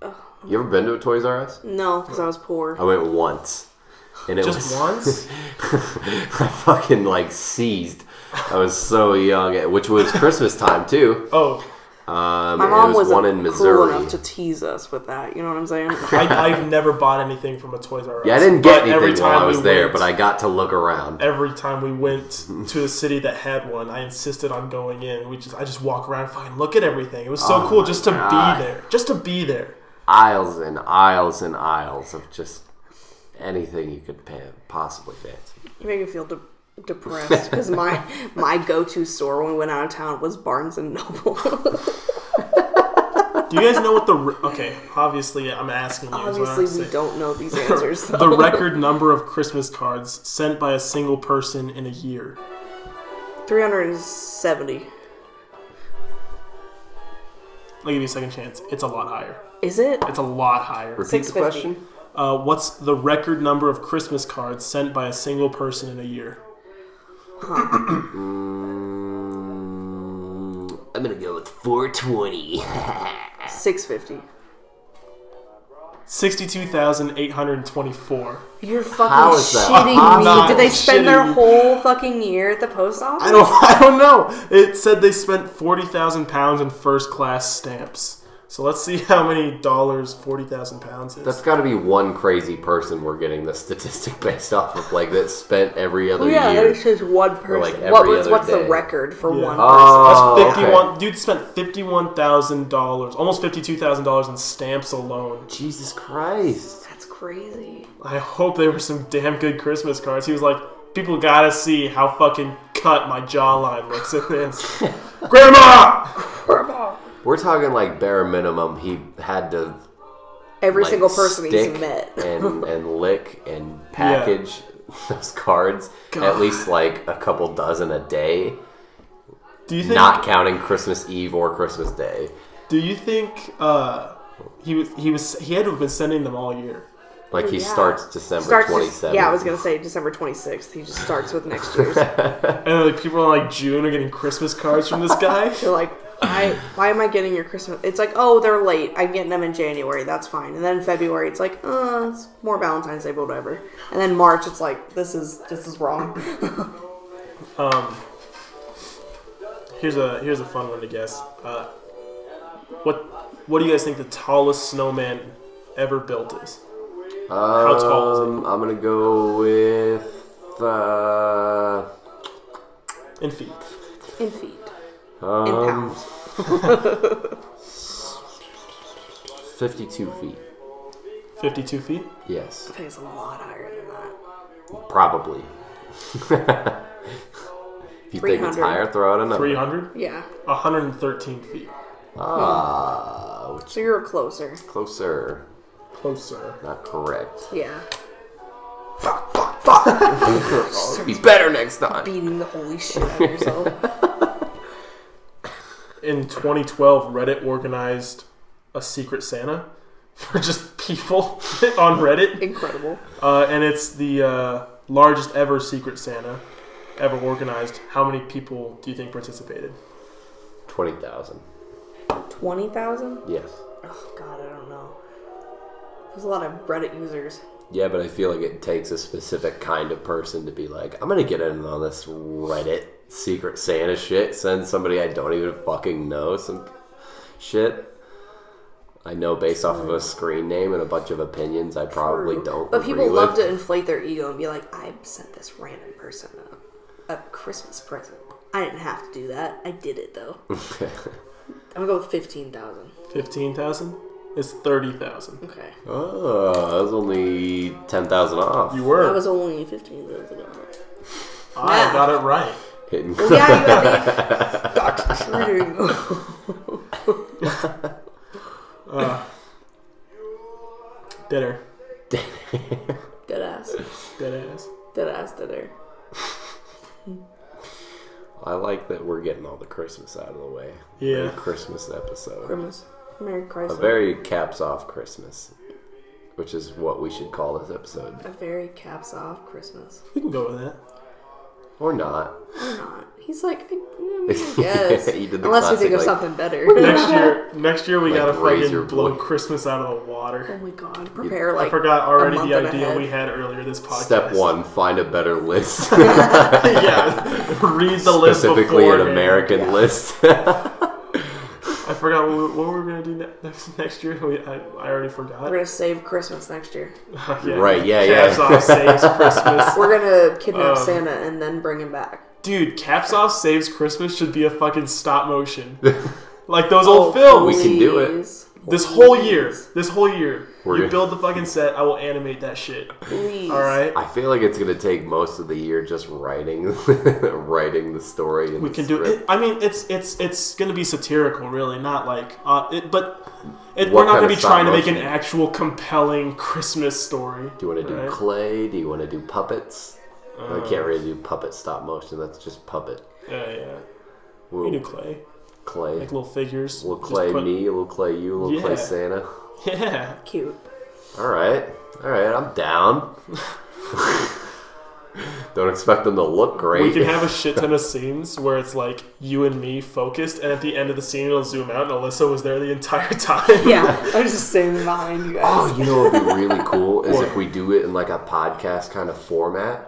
You ever been to a Toys R Us? No, because I was poor. I went once. And it Just was, once? I fucking like seized. I was so young, which was Christmas time too. Oh, My It mom was one in wasn't Missouri. cool enough to tease us with that. You know what I'm saying? I've never bought anything from a Toys R Us. Yeah, I didn't get But anything while I was there, went, but I got to look around. every time we went to a city that had one, I insisted on going in. I just walk around and fucking look at everything. It was so cool just to God. be there. Just to be there. Aisles and aisles and aisles of just anything you could possibly fancy. You make me feel depressed because my go-to store when we went out of town was Barnes and Noble. Do you guys know what the... Okay, obviously I'm asking you. Obviously we don't know these answers, though. The record number of Christmas cards sent by a single person in a year. 370. I'll give you a second chance. It's a lot higher. Is it? It's a lot higher. Repeat the question. What's the record number of Christmas cards sent by a single person in a year? I'm gonna go with 420. 650. 62,824. You're fucking How is that? shitting me. Not Did they spend their shitting. whole fucking year at the post office? I don't know. It said they spent 40,000 pounds in first class stamps. So let's see how many dollars 40,000 pounds is. That's got to be one crazy person we're getting the statistic based off of, like, that spent every other Yeah, year. it's just one person. Or, like, every other What's day. the record for one person? Oh, That's 51. okay. Dude spent $51,000, almost $52,000 in stamps alone. Jesus Christ. That's crazy. I hope they were some damn good Christmas cards. He was like, people gotta see how fucking cut my jawline looks in this. Grandma! We're talking like bare minimum. He had to Every like, single person he's stick met. and lick and package those cards God. at least like a couple dozen a day. Do you think? Not counting Christmas Eve or Christmas Day. Do you think he had to have been sending them all year? Like he Yeah. starts December 27th. Yeah, I was gonna say December 26th. He just starts with next year's. And then, like people in like June are getting Christmas cards from this guy. They're like, why am I getting your Christmas? It's like, oh, they're late. I'm getting them in January. That's fine. And then in February, it's like, it's more Valentine's Day, but whatever. And then March, it's like, this is wrong. Here's a fun one to guess. What do you guys think the tallest snowman ever built is? How tall is it? I'm gonna go with In feet. In feet. In pounds. 52 feet. 52 feet? Yes, I think it's a lot higher than that. probably. If you think it's 300. higher, throw out a number. 300? Yeah. 113 feet. So you're closer. Closer. Closer. Not correct. Yeah. Be better next time. Beating the holy shit out of yourself. In 2012, Reddit organized a Secret Santa for just people on Reddit. Incredible. And it's the largest ever Secret Santa ever organized. How many people do you think participated? 20,000. 20,000? Yes. Oh, God, I don't know. There's a lot of Reddit users. Yeah, but I feel like it takes a specific kind of person to be like, I'm gonna get in on this Reddit Secret Santa shit. Send somebody I don't even fucking know some shit. I know based off of a screen name and a bunch of opinions I probably don't But agree people with. love to inflate their ego and be like, I sent this random person a Christmas present. I didn't have to do that. I did it, though. I'm going to go with 15,000. 15,000? It's 30,000. Okay. Oh, that was only 10,000 off. You were. That was only 15,000. I got it right. Hitting. Well, yeah, you got me. Dr. Cheating. Dinner. Dead ass. Dead ass. Dead ass dinner. I like that we're getting all the Christmas out of the way. Yeah. Merry Christmas episode. Christmas. Merry A Christmas. very caps off Christmas, which is what we should call this episode. A very caps off Christmas. We can go with that. Or not. Or not. He's like, I guess. He did the Unless we think of classic, like, something better. Next year we Like, gotta raise your fucking blow voice. Christmas out of the water. Oh my god. Prepare I like forgot already a month the and a idea half. we had earlier this podcast. Step 1, find a better list. Yeah, read the list Specifically an beforehand. American list. I forgot what we were gonna do next year. I already forgot. We're gonna save Christmas next year. Yeah. Right, yeah, Caps yeah. off saves Christmas. We're gonna kidnap Santa and then bring him back. Dude, Caps Off Saves Christmas should be a fucking stop motion. Like those old films. We can do it. Please. This whole year, We're you gonna- build the fucking set. I will animate that shit. Please. All right. I feel like it's gonna take most of the year just writing the story. And We can do it. I mean, it's going to be satirical, really, not like. We're not going to be trying to make an actual compelling Christmas story. Do you want to do clay? Do you want to do puppets? I can't really do puppet stop motion. That's just puppet. Yeah. We'll, We do clay. Clay. Like little figures. A little clay me, a little clay you, a little clay Santa. Yeah. Cute. All right, I'm down. Don't expect them to look great. We can have a shit ton of scenes where it's like you and me focused, and at the end of the scene it'll zoom out, and Alyssa was there the entire time. Yeah, I was just standing behind you guys. Oh, you know what would be really cool is if we do it in like a podcast kind of format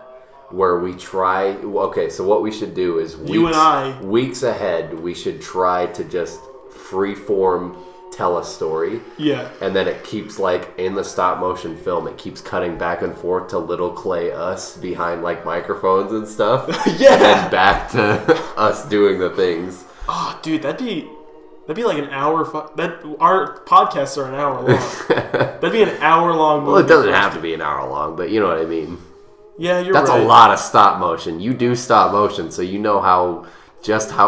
where we try. Okay, so what we should do is weeks ahead we should try to just freeform tell a story. Yeah. And then it keeps like in the stop motion film, it keeps cutting back and forth to little clay us behind like microphones and stuff. Yeah. And then back to us doing the things. Oh, dude, that'd be like an hour. Our podcasts are an hour long. That'd be an hour long movie. Well, it doesn't have to be an hour long, but you know what I mean. Yeah, you're That's right. a lot of stop motion. You do stop motion, so you know how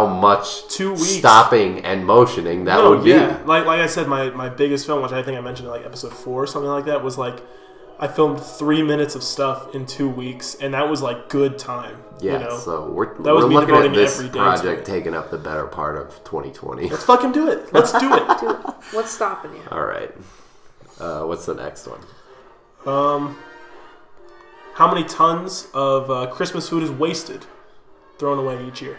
much 2 weeks stopping and motioning that would be. Yeah, like I said, my biggest film, which I think I mentioned in like episode 4 or something like that, was like I filmed 3 minutes of stuff in 2 weeks, and that was like good time. Yeah, you know? so we're me looking devoting at this every day project to it. taking up the better part of 2020. Let's fucking do it. Let's do it. Dude, what's stopping you? All right. What's the next one? How many tons of Christmas food is wasted, thrown away each year?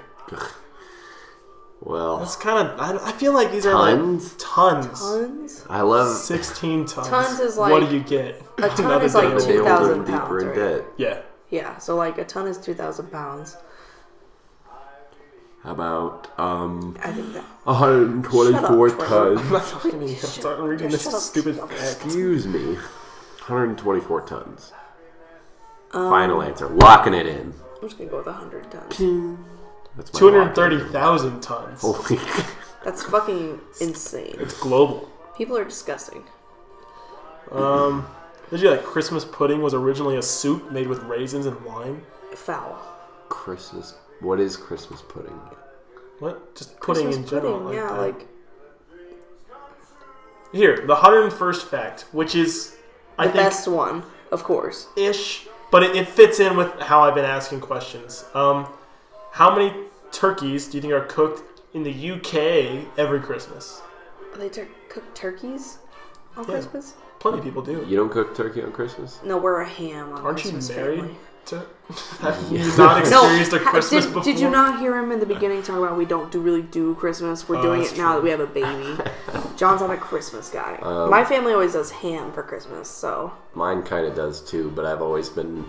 Well, That's kind of. I feel like these tons? are like tons. Tons? I love 16 tons. Tons is like- What do you get? A ton Another is like day. 2,000 older and deeper pounds, in right? debt. Yeah. Yeah, so like a ton is 2,000 pounds. How about I think that. 124 Shut up, tons? I'm not talking to you. I'm starting reading this Shut up. stupid fact. Excuse me. 124 tons. Final answer. Locking it in. I'm just gonna go with 100 tons. That's my 230,000 tons. Holy. That's fucking insane. It's global. People are disgusting. Did you like Christmas pudding was originally a soup made with raisins and wine? Foul. Christmas. What is Christmas pudding? What? Just pudding Christmas in general. pudding, yeah, that. like Here, the 101st fact, which is I the think best one, of course. ish, but it fits in with how I've been asking questions. How many turkeys do you think are cooked in the UK every Christmas? They cook turkeys on Christmas? Plenty of people do. You don't cook turkey on Christmas? No, we're a ham on Aren't Christmas you married family. to? Have you not experienced a ha- Christmas did, before? Did you not hear him in the beginning talk about we don't really do Christmas? We're doing that's it now true. that we have a baby. John's not a Christmas guy. My family always does ham for Christmas, so Mine kind of does too, but I've always been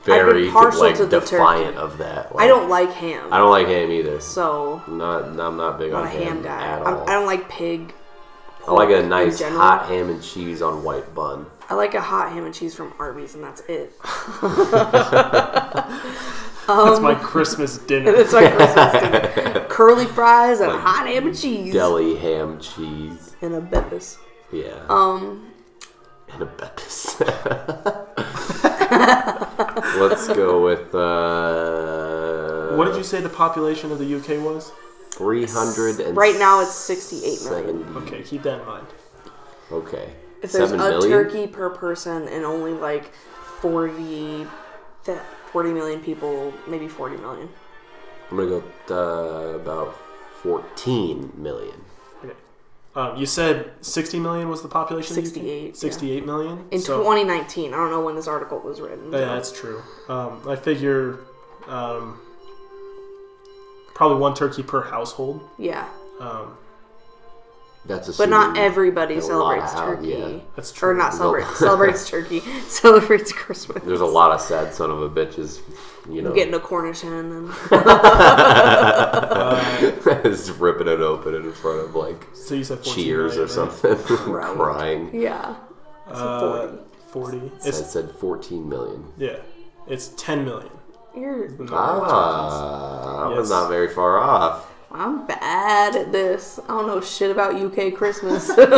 very partial like to the defiant turkey. of that. I Like, don't like ham. I don't like ham either. So I'm not big I'm on not a ham guy. at all. I don't like pig. I like a pork in nice general. hot ham and cheese on white bun. I like a hot ham and cheese from Arby's, and that's it. That's my Christmas dinner. That's my Christmas dinner. Curly fries and hot ham and cheese. Deli ham cheese. And a Beppis. Yeah. And a Beppis. Let's go with What did you say the population of the UK was? 300 Right now it's 68 million. Okay, keep that in mind. Okay. If there's 7 a million? turkey per person and only like 40 million people, maybe 40 million. I'm gonna go about 14 million. Okay. You said 60 million was the population? 68, 68 million? In 2019. I don't know when this article was written. Yeah, that's true. I figure probably one turkey per household. Yeah. That's But not assuming everybody a lot celebrates of turkey. yeah. That's true. Or not celebrates turkey. Celebrates Christmas. There's a lot of sad son of a bitches, you know. Getting a Cornish hen and Just ripping it open in front of like So you said 14 Cheers million, or something. Right. Crying. yeah. Right? 40. I said 14 million. Yeah. It's 10 million. You're The number of turkeys. I was Yes. not very far off. I'm bad at this. I don't know shit about UK Christmas. Is it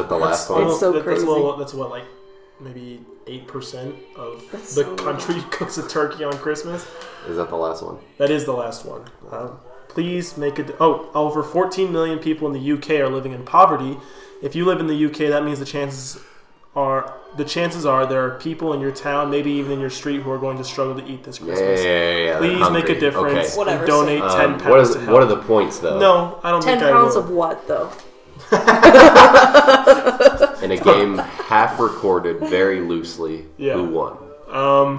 the last one? It's so crazy. That's what, like, maybe 8% of That's the so country cooks a turkey on Christmas. Is that the last one? That is the last one. Please make it. Over 14 million people in the UK are living in poverty. If you live in the UK, that means the chances are there are people in your town, maybe even in your street, who are going to struggle to eat this Christmas. Yeah. Please make a difference. Okay. And donate 10 pounds what to help. What are the points, though? No, I don't 10 think I pounds will. of what, though? In a game half recorded very loosely, Yeah. who won?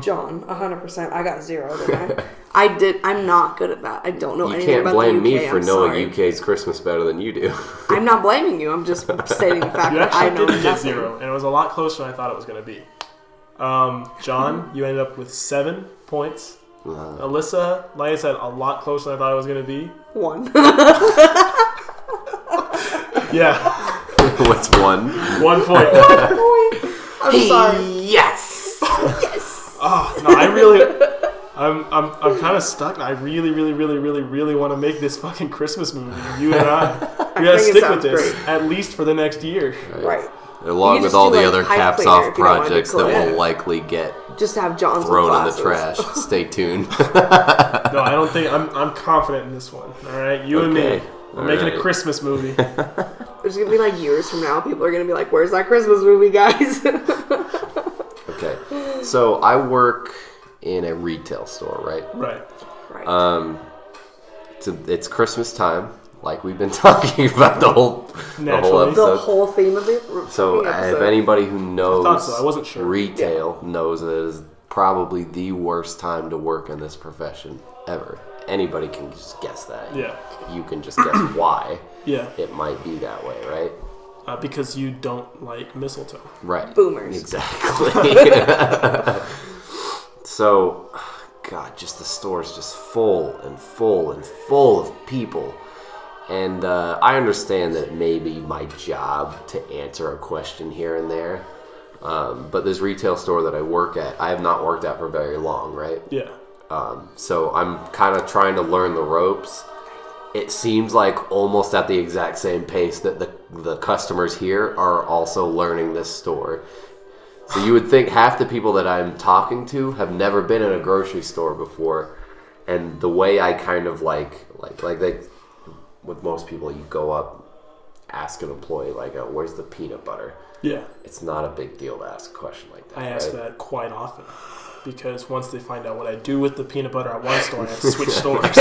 John, 100%. I got 0, didn't I? I'm not good at that. I don't know You anything can't about blame the UK. me for I'm knowing sorry. UK's Christmas better than you do. I'm not blaming you. I'm just stating the fact You that I actually know didn't get nothing. 0, and it was a lot closer than I thought it was going to be. John, you ended up with 7 points. Alyssa, like I said, a lot closer than I thought it was going to be. 1. Yeah, What's one? 1 point. I'm sorry. Yes! Oh, no, I'm kind of stuck. I really want to make this fucking Christmas movie. You and I. We gotta think it stick with sounds this great. at least for the next year. Right. Along You with just all do, the like, other pipe caps cleaner off if you don't want to projects be that clear. will likely get Just to have John's thrown in the glasses. trash. Stay tuned. No, I don't think I'm confident in this one. All right, you and Okay. me. We're All making right. a Christmas movie. There's going to be like years from now, people are going to be like, where's that Christmas movie, guys? Okay. So I work in a retail store, right? Right. Right. It's Christmas time, like we've been talking about the whole Naturally. the episode. whole theme of the So fucking if episode. anybody who knows thought so. I wasn't sure. retail knows that it is probably the worst time to work in this profession ever. Anybody can just guess that. Yeah. You can just guess why Yeah. it might be that way, right? Because you don't like mistletoe. Right. Boomers. Exactly. So, God, just the store's just full and full and full of people. And I understand that maybe my job to answer a question here and there. But this retail store that I work at, I have not worked at for very long, right? Yeah. So I'm kind of trying to learn the ropes. It seems like almost at the exact same pace that the customers here are also learning this store. So you would think half the people that I'm talking to have never been in a grocery store before. And the way I kind of like they, with most people, you go up, ask an employee, like, oh, where's the peanut butter? Yeah. It's not a big deal to ask a question like that. I ask right? that quite often. Because once they find out what I do with the peanut butter at one store, I have to switch stores.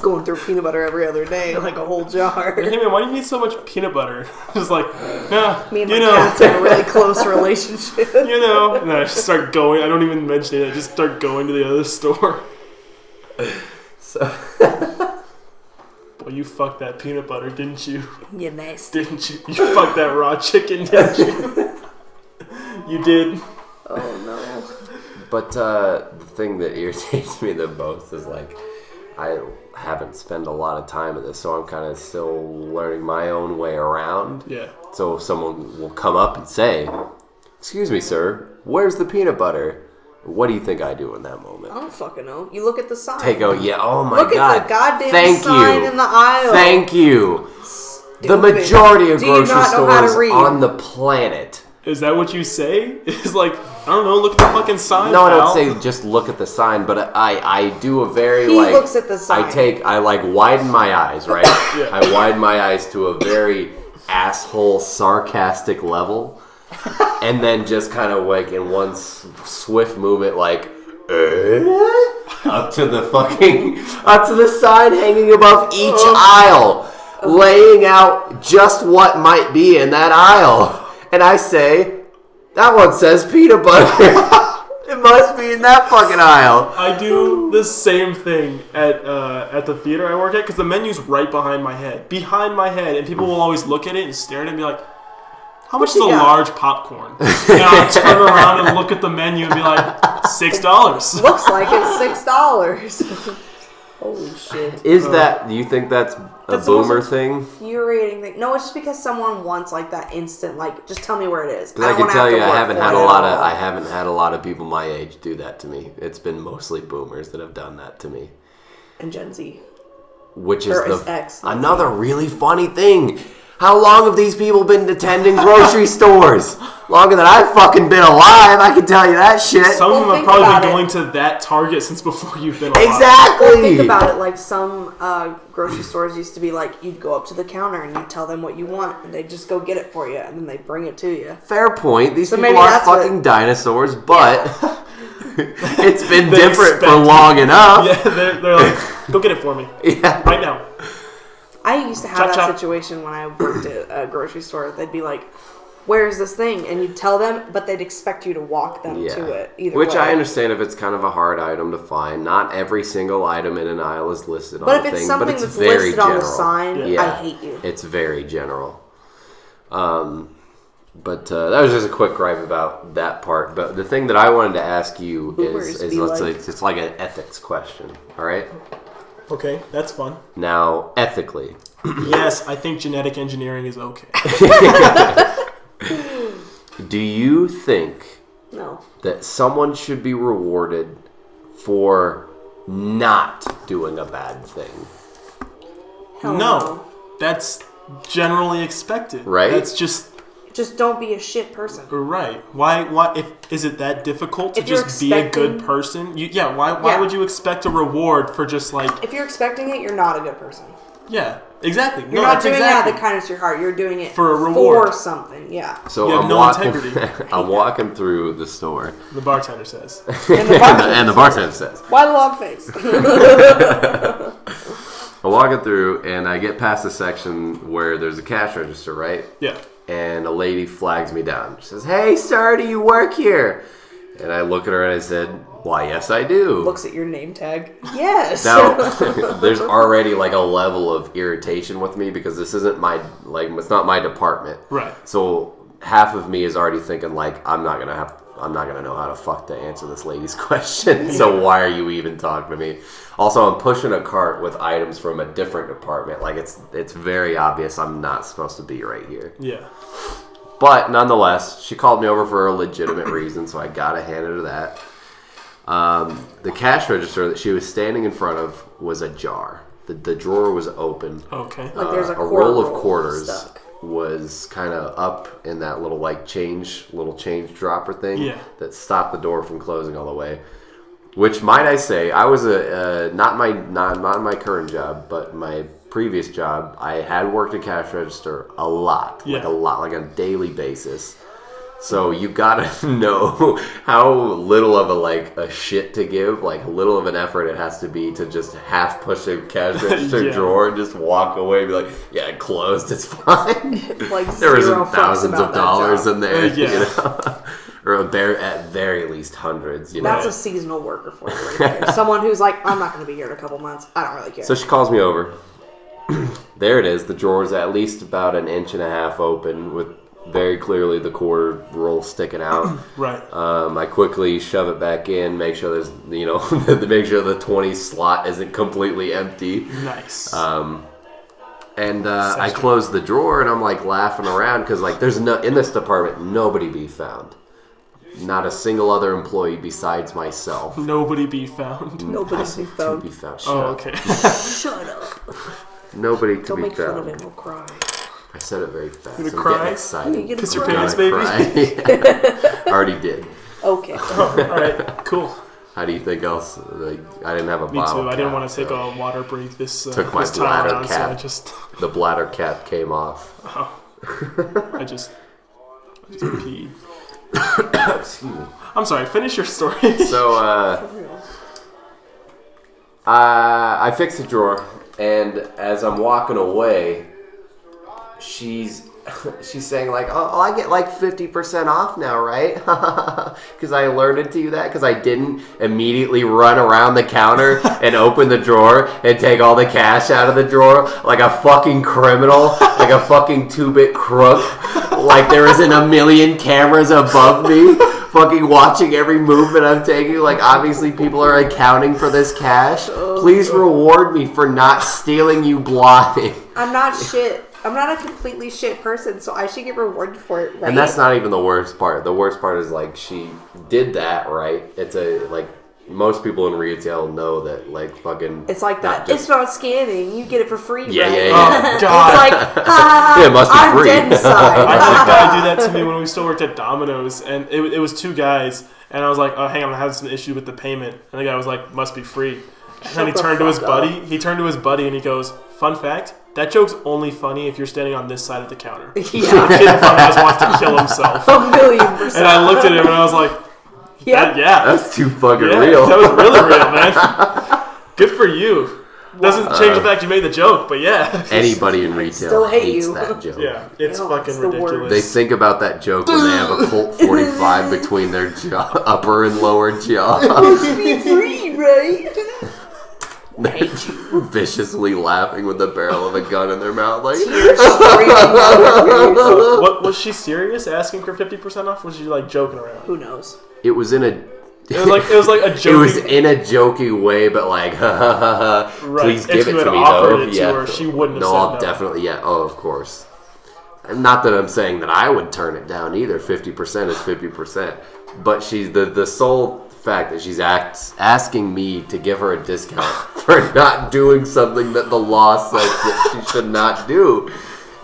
Going through peanut butter every other day, like a whole jar. Hey man, why do you need so much peanut butter? Just like, nah, Me and you my know, cats have a really close relationship. you know. And then I just start going. I don't even mention it. I just start going to the other store. So Well, you fucked that peanut butter, didn't you? You nasty. Didn't you? You fucked that raw chicken, didn't you? You did. Oh no. But the thing that irritates me the most is, like, I haven't spent a lot of time at this, so I'm kind of still learning my own way around. Yeah. So if someone will come up and say, "Excuse me, sir, where's the peanut butter?" What do you think I do in that moment? I don't fucking know. You look at the sign. Take out, yeah, oh my Look God. at the goddamn Thank sign you. in the aisle. Thank you. The Stupid. majority of Do you grocery not know how to stores read? on the planet. Is that what you say? It's like, I don't know, look at the fucking sign. No, I pal. don't say just look at the sign, but I do a very, He like... looks at the sign. I like widen my eyes, right? Yeah. I widen my eyes to a very asshole sarcastic level. And then just kind of like in one swift movement, like... up to the sign hanging above each aisle, laying out just what might be in that aisle. And I say, that one says peanut butter. It must be in that fucking aisle. I do the same thing at the theater I work at because the menu's right behind my head. And people will always look at it and stare at it and be like, how much is a you got? large popcorn? And I'll turn around and look at the menu and be like, $6. Looks like it's $6. Holy shit. Do you think that's a That's the boomer most thing? Infuriating thing. No, it's just because someone wants like that instant, like, just tell me where it is. Because I don't can wanna tell have you, to I work haven't for had it a at lot all. of I haven't had a lot of people my age do that to me. It's been mostly boomers that have done that to me. and Gen Z. Which is X. Another really funny thing. How long have these people been attending grocery stores? Longer than I've fucking been alive, I can tell you that shit. Some of them have probably been going to that Target since before you've been alive. Exactly. Well, think about it. Like, some grocery stores used to be like, you'd go up to the counter and you'd tell them what you want, and they'd just go get it for you, and then they bring it to you. Fair point. These people are fucking dinosaurs, but it's been different for long enough. Yeah, they're like, go get it for me. Yeah. Right now. I used to have that situation when I worked at a grocery store. They'd be like, where's this thing? And you'd tell them, but they'd expect you to walk them to it either Which way. I understand if it's kind of a hard item to find. Not every single item in an aisle is listed on the thing. But if it's something but it's that's very listed general. on the sign, I hate you. It's very general. But that was just a quick gripe about that part. But the thing that I wanted to ask you is it's like an ethics question. All right? Okay, that's fun. Now, ethically. Yes, I think genetic engineering is okay. Do you think No. that someone should be rewarded for not doing a bad thing? Hell No. That's generally expected. Right? That's just don't be a shit person. right. Why is it that difficult to If you're just be a good person? Why would you expect a reward for just like... If you're expecting it, you're not a good person. Yeah, exactly. You're not doing it out of the kindness of your heart. You're doing it for a reward. For something, yeah. So you have integrity. I'm walking through the store. The bartender says. And the bartender says. Why the long face? I'm walking through, and I get past the section where there's a cash register, right? Yeah. And a lady flags me down. She says, "Hey, sir, do you work here?" And I look at her and I said, "Why, yes, I do." Looks at your name tag. Yes. Now, there's already like a level of irritation with me because this isn't it's not my department. Right. So half of me is already thinking like, I'm not gonna know how to fuck to answer this lady's question. So why are you even talking to me? Also, I'm pushing a cart with items from a different department. Like it's very obvious I'm not supposed to be right here. Yeah. But nonetheless, she called me over for a legitimate reason, so I gotta hand her that. The cash register that she was standing in front of was ajar. The drawer was open. Okay. Like there's a roll of quarters stuck. was kind of up in that little change dropper thing that stopped the door from closing all the way. Which, might I say, I was not my current job, but my previous job, I had worked a cash register a lot, like a daily basis. So you gotta know how little of a shit to give, like little of an effort it has to be to just half push a cash register drawer and just walk away and be like, yeah, it closed, it's fine. There isn't thousands of dollars in there, you know? Or at very least hundreds, you know. That's a seasonal worker for you right there. Someone who's like, I'm not going to be here in a couple months. I don't really care. So she calls me over. There it is. The drawer's at least about 1.5 inches open with very clearly the quarter roll sticking out. Right. I quickly shove it back in, make sure there's, make sure the 20 slot isn't completely empty. Nice. I close the drawer and I'm like laughing around because there's in this department nobody be found. Not a single other employee besides myself. Nobody be found. Nobody be found. To be found. Shut up. Okay. Shut up. Nobody to Don't be make found. fun of him. He'll cry. I said it very fast. You I'm cry? getting excited. Piss your cry. pants, baby. Already did. Okay. All right. Cool. How do you think else? I didn't have a Me bottle too. cap, I didn't want to take a water break this took my this time bladder around, cap. so The bladder cap came off. I just peed. Excuse me. I'm sorry. Finish your story. So, I fixed the drawer, and as I'm walking away, she's saying oh, I get 50% off now, right? Because I alerted to you that, because I didn't immediately run around the counter and open the drawer and take all the cash out of the drawer like a fucking criminal, like a fucking 2-bit crook, like there isn't a million cameras above me fucking watching every movement I'm taking. Obviously people are accounting for this cash. Please reward me for not stealing you blind. I'm not shit. I'm not a completely shit person, so I should get rewarded for it, right? And that's not even the worst part. The worst part is she did that, right? It's most people in retail know that, like, fucking... It's like that. It's not scanning. You get it for free, Yeah, right? yeah, yeah. Oh, God. It's like, ha, It must be I'm free. dead inside. I had a guy do that to me when we still worked at Domino's, and it was two guys, and I was like, oh, hang on, I'm having some issue with the payment. And the guy was like, must be free. And then he turned to his buddy. He turned to his buddy, and he goes, fun fact, that joke's only funny if you're standing on this side of the counter. Yeah. The kid in front of us wants to kill himself. 1,000,000%. And I looked at him, and I was like, Yep. yeah. That's too fucking Yeah, real. that was really real, man. Good for you. Doesn't change the fact you made the joke, but yeah. Anybody in retail Still hate hates you. that joke. Yeah, it's No, fucking it's the ridiculous. worst. They think about that joke when they have a Colt 45 between their upper and lower jaw. Must be free, right? They're viciously laughing with the barrel of a gun in their mouth, like. Tears streaming down her face. So, what was she serious asking for 50% off? Was she like joking around? Who knows? It was in a. It was like a joking. It was in a jokey way, but like, ha ha ha ha. Right. Please If give you it had to me, offered though. it to Yeah, her, she wouldn't have no, said I'll no. definitely. Yeah. Oh, of course. And not that I'm saying that I would turn it down either. 50% is 50%, but she's the sole fact that she's asking me to give her a discount for not doing something that the law says that she should not do.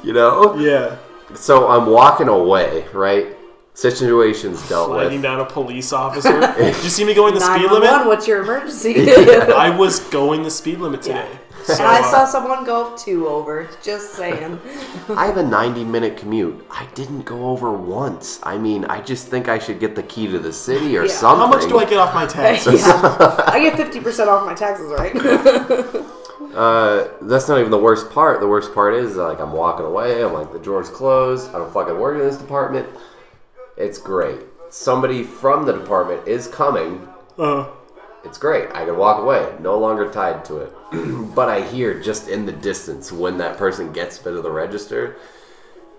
You know? Yeah. So I'm walking away, right? Situation's dealt Flagging with. down a police officer. Did you see me going the speed 911, limit? what's your emergency? I was going the speed limit today. And So, I saw someone go 2 over. Just saying. I have a 90-minute commute. I didn't go over once. I mean, I just think I should get the key to the city or Yeah. something. how much do I get off my tax? Yeah. I get 50% off my taxes, right? That's not even the worst part. The worst part is, like, I'm walking away. I'm like, the drawer's closed. I don't fucking work in this department. It's great. Somebody from the department is coming. It's great. I can walk away. No longer tied to it. But I hear just in the distance when that person gets to the register,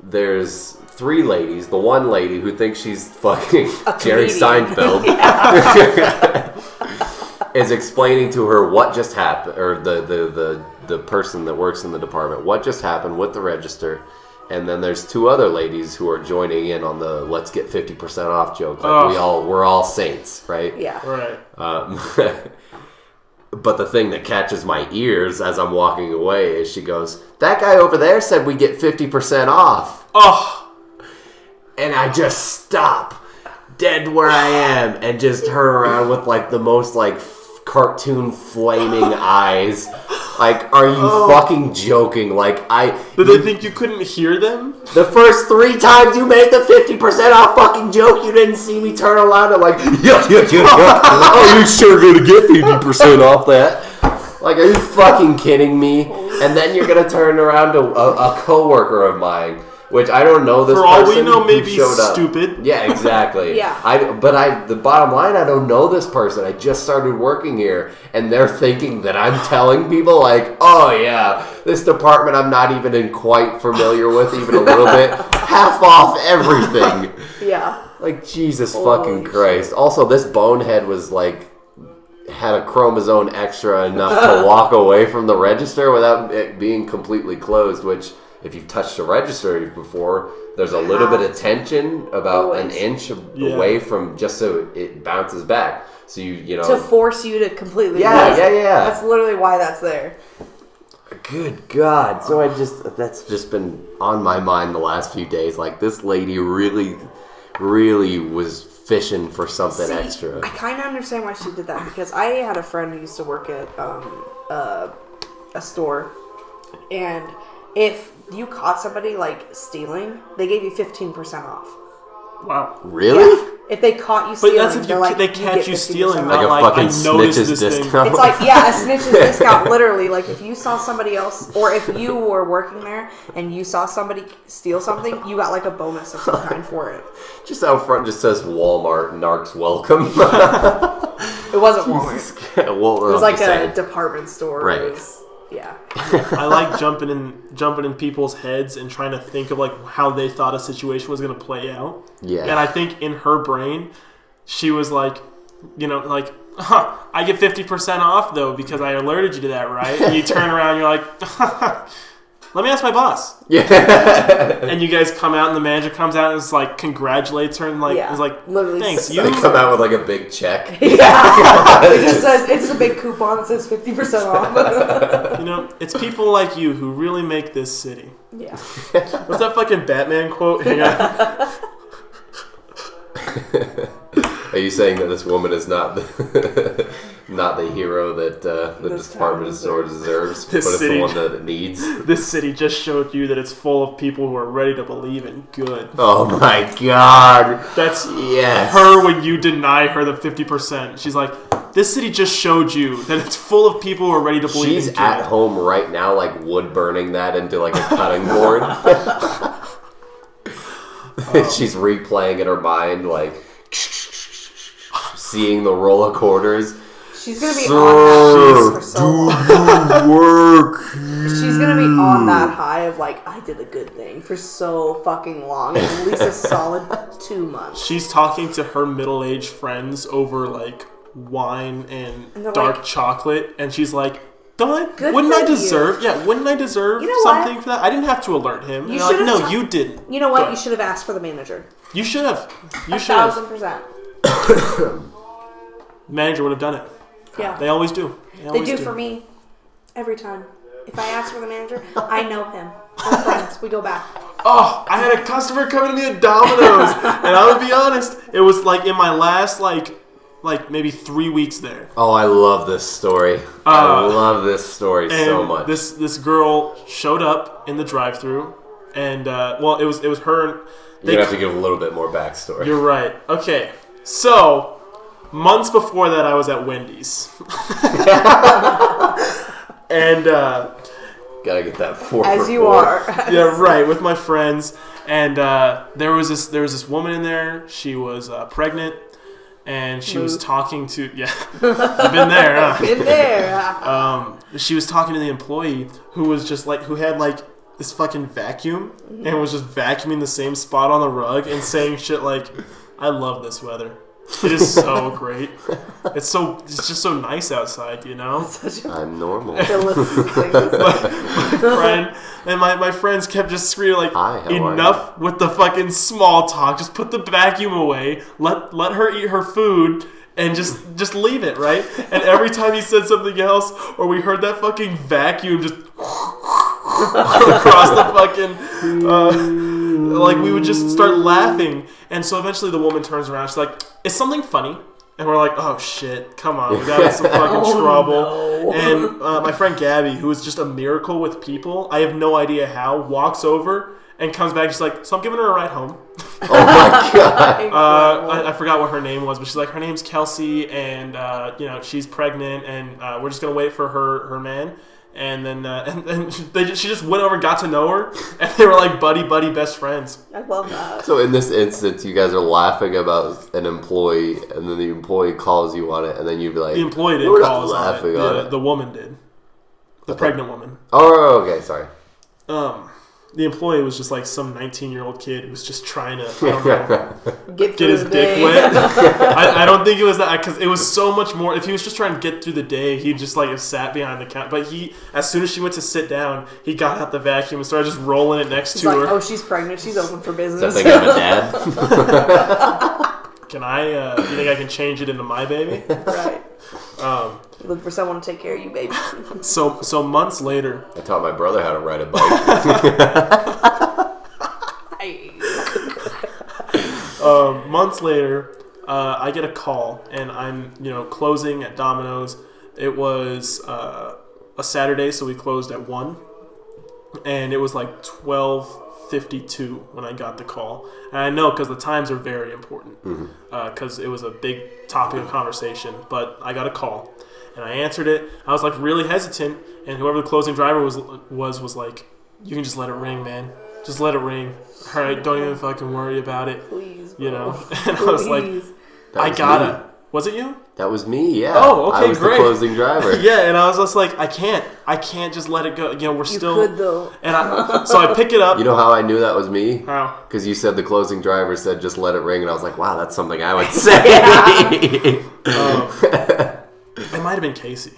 there's 3 ladies. The one lady who thinks she's fucking Jerry comedian. Seinfeld is explaining to her what just happened, or the person that works in the department, what just happened with the register. And then there's 2 other ladies who are joining in on the let's get 50% off joke. Like we're all saints, right? Yeah. Right. But the thing that catches my ears as I'm walking away is she goes, that guy over there said we get 50% off. Oh. And I just stop dead where I am and just turn around with like the most like cartoon flaming eyes. Like, are you fucking joking? Like, Did they think you couldn't hear them? the first 3 times you made the 50% off fucking joke, you didn't see me turn around and like, yuck. Oh, you're sure gonna get 50% off that. Like, are you fucking kidding me? And then you're gonna turn around to a coworker of mine, which I don't know this For person. all we know, who maybe showed up. stupid. Yeah, exactly. Yeah. The bottom line, I don't know this person. I just started working here, and they're thinking that I'm telling people like, oh yeah, this department I'm not even quite familiar with, even a little bit. Half off everything. Yeah. Like, Jesus Holy fucking Christ. Also, this bonehead was like, had a chromosome extra enough to walk away from the register without it being completely closed, which, if you've touched a register before, there's a little bit of tension about an inch away from, just so it bounces back. So you know. To force you to completely Yeah. That's literally why that's there. Good God. So that's just been on my mind the last few days. Like, this lady really, really was fishing for something extra. I kind of understand why she did that, because I had a friend who used to work at a store, and if you caught somebody like stealing, they gave you 15% off. Wow. Really? Yeah. If they caught you stealing, But that's if they're like, they you catch get you 50% stealing, off. not Like a like fucking I noticed snitch's this thing. discount. It's like, yeah, a snitch's discount, literally. Like, if you saw somebody else, or if you were working there and you saw somebody steal something, you got like a bonus of some kind for it. Just out front just says Walmart, narcs welcome. It wasn't Walmart. Well, It was I'm like just a saying. department store. Right. It was, yeah. I like jumping in people's heads and trying to think of like how they thought a situation was going to play out. Yeah. And I think in her brain, she was like, you know, like, I get 50% off though because I alerted you to that, right? And you turn around, and you're like, let me ask my boss. Yeah. And you guys come out, and the manager comes out and is like, congratulates her, and like, is like, literally thanks. They come out with like a big check. Yeah. It just says, it's a big coupon that says 50% off. You know, it's people like you who really make this city. Yeah. What's that fucking Batman quote? Hang on. Are you saying that this woman is not the not the hero that this department store deserves, but it's the one that it needs? This city just showed you that it's full of people who are ready to believe in good. Oh my god! That's yes. her when you deny her the 50%. She's like, this city just showed you that it's full of people who are ready to believe in good. She's at home right now, like wood burning that into like a cutting board. She's replaying in her mind, like seeing the roll of quarters. She's gonna be on that for so long. Work. She's gonna be on that high of like, I did a good thing for so fucking long, at least a solid 2 months. She's talking to her middle-aged friends over like wine and dark chocolate, and she's like, wouldn't I deserve something for that? I didn't have to alert him. And like, no, you didn't. You know what? You should have asked for the manager. You should have. 1,000%. Manager would have done it. Yeah. They always do. They do for me every time. If I ask for the manager, I know him. We're friends. We go back. Oh, I had a customer coming to me at Domino's, and I would be honest, it was like in my last like maybe 3 weeks there. Oh, I love this story. I love this story so much. This girl showed up in the drive-thru, and well, it was her. You're gonna have to give a little bit more backstory. You're right. Okay, so months before that, I was at Wendy's, and gotta get that 4 as for you 4. are. Yeah, right, with my friends, and there was this woman in there. She was pregnant. And she was talking to I've been there. Huh? Been there. She was talking to the employee who was just like who had like this fucking vacuum and was just vacuuming the same spot on the rug and saying shit like, "I love this weather. It is so great. It's just so nice outside, you know." I'm normal. My friends kept just screaming like, Hi, enough with the fucking small talk. Just put the vacuum away. Let her eat her food and just leave it, right? And every time he said something else or we heard that fucking vacuum just across the fucking like we would just start laughing. And so eventually the woman turns around. She's like, "Is something funny?" And we're like, "Oh shit, come on, we got in some fucking trouble." No. And my friend Gabby, who is just a miracle with people, I have no idea how, walks over and comes back. She's like, "So I'm giving her a ride home." Oh my god! I forgot what her name was, but she's like, her name's Kelsey, and she's pregnant, and we're just gonna wait for her man. And then she just went over and got to know her, and they were like buddy best friends. I love that. So in this instance, you guys are laughing about an employee, and then the employee calls you on it, and then you'd be like, The employee didn't call us on laughing on it. The woman did. The pregnant woman. Oh, okay, sorry. The employee was just like some 19-year-old kid who was just trying to, I don't know, get his dick wet. I don't think it was that, because it was so much more. If he was just trying to get through the day, he just like sat behind the counter. But as soon as she went to sit down, he got out the vacuum and started just rolling it next to her. Oh, she's pregnant. She's open for business. Does that thing have a dad? Can I? You think I can change it into my baby? Right. Look for someone to take care of you, baby. So months later, I taught my brother how to ride a bike. Months later, I get a call, and I'm closing at Domino's. It was a Saturday, so we closed at 1, and it was like 12:52 when I got the call. And I know because the times are very important, because it was a big topic of conversation. But I got a call, and I answered it. I was like really hesitant, and whoever the closing driver was like, "You can just let it ring, man. Just let it ring. All right, don't even fucking worry about it." Please, bro. And I was like, "I gotta." Me. Was it you? That was me, yeah. Oh, okay, I was great. the closing driver. Yeah, and I was just like, I can't just let it go. We're still. You could though. And so I pick it up. You know how I knew that was me? How? Because you said the closing driver said just let it ring, and I was like, wow, that's something I would say. It might have been Casey.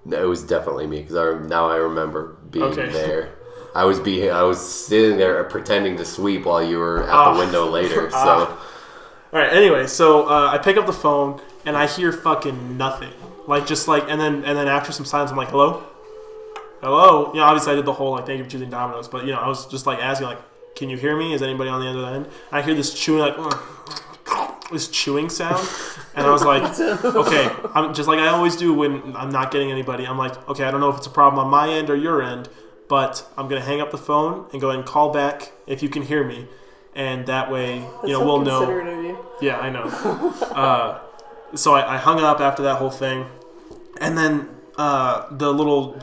No, it was definitely me because now I remember being there. I was sitting there pretending to sweep while you were at the window later. So, all right. Anyway, so I pick up the phone and I hear fucking nothing. And then after some silence, I'm like, hello. Obviously I did the whole like thank you for choosing Domino's, but I was just like asking like, can you hear me? Is anybody on the other end? And I hear this chewing this chewing sound, and I was like, okay, I'm just like I always do when I'm not getting anybody. I'm like, okay, I don't know if it's a problem on my end or your end, but I'm gonna hang up the phone and go ahead and call back if you can hear me, and that way we'll know. Of you. Yeah, I know. So I hung up after that whole thing, and then the little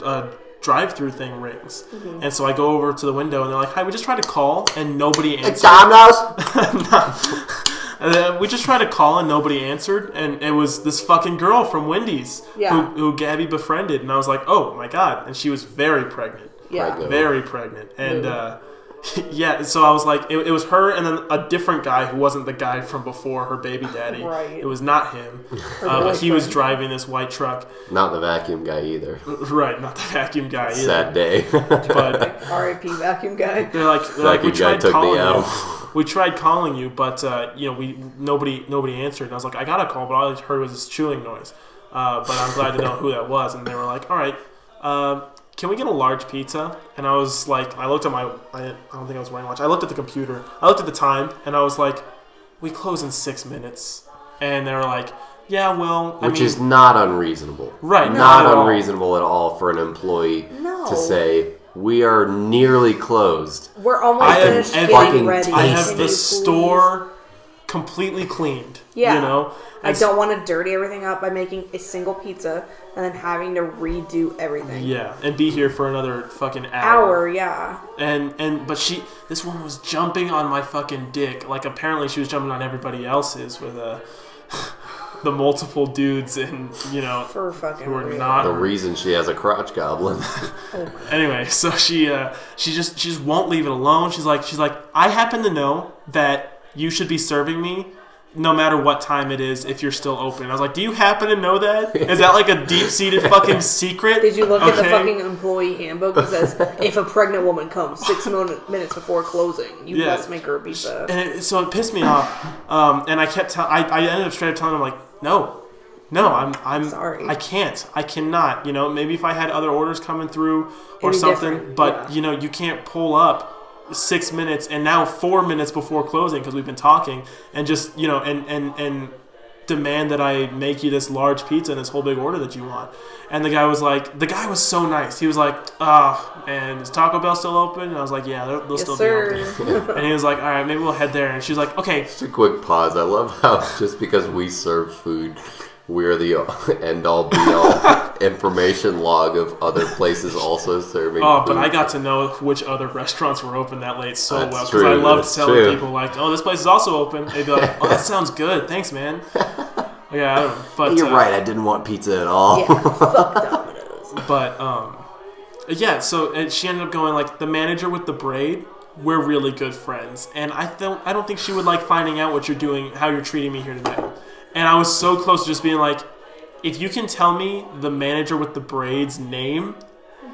drive-through thing rings, and so I go over to the window and they're like, "Hi, we just tried to call and nobody answered." We just tried to call and nobody answered, and it was this fucking girl from Wendy's who Gabby befriended, and I was like, "Oh my god!" And she was very pregnant, very pregnant, and so I was like, it was her and then a different guy who wasn't the guy from before, her baby daddy. Right. It was not him, but he was driving this white truck. Not the vacuum guy either. Right, not the vacuum guy either. Sad day. But R.I.P. vacuum guy. They're like we tried calling you. Out. We tried calling you, but nobody answered. And I was like, I got a call, but all I heard was this chewing noise. But I'm glad to know who that was. And they were like, all right, can we get a large pizza? And I was like, I looked at I don't think I was wearing a watch. I looked at the computer. I looked at the time, and I was like, we close in 6 minutes. And they were like, yeah, well, Which is not unreasonable. Right. Not unreasonable at all for an employee to say, we are nearly closed. We're almost finished getting ready. I have the store completely cleaned. Yeah. I don't want to dirty everything up by making a single pizza and then having to redo everything. Yeah, and be here for another fucking hour. Yeah. But this woman was jumping on my fucking dick. Like apparently she was jumping on everybody else's with the multiple dudes and for fucking who are real. not the reason she has a crotch goblin. Anyway, so she just won't leave it alone. She's like I happen to know that you should be serving me no matter what time it is if you're still open. And I was like, do you happen to know that? Is that like a deep-seated fucking secret? Did you look at the fucking employee handbook that says if a pregnant woman comes 6 minutes before closing, you must make her a pizza? And so it pissed me off. And I kept I ended up straight up telling him like, no, I'm sorry. I cannot. Maybe if I had other orders coming through or something, but you can't pull up 6 minutes and now 4 minutes before closing because we've been talking and just and demand that I make you this large pizza and this whole big order that you want. And the guy was so nice. He was like, oh man, is Taco Bell still open? And I was like, yeah, they'll still be open. And he was like, all right, maybe we'll head there. And she's like, okay. Just a quick pause. I love how just because we serve food, we're the end-all, be-all information log of other places also serving food. But I got to know which other restaurants were open that late so That's well. Because true. I love telling people, like, oh, this place is also open. They'd be like, oh, that sounds good. Thanks, man. Yeah, I don't know. But, you're right. I ddidn't want pizza at all. Yeah, fuck Domino's. But, so she ended up going, like, the manager with the braid, we're really good friends. And I don't think she would like finding out what you're doing, how you're treating me here today. And I was so close to just being like, if you can tell me the manager with the braids name,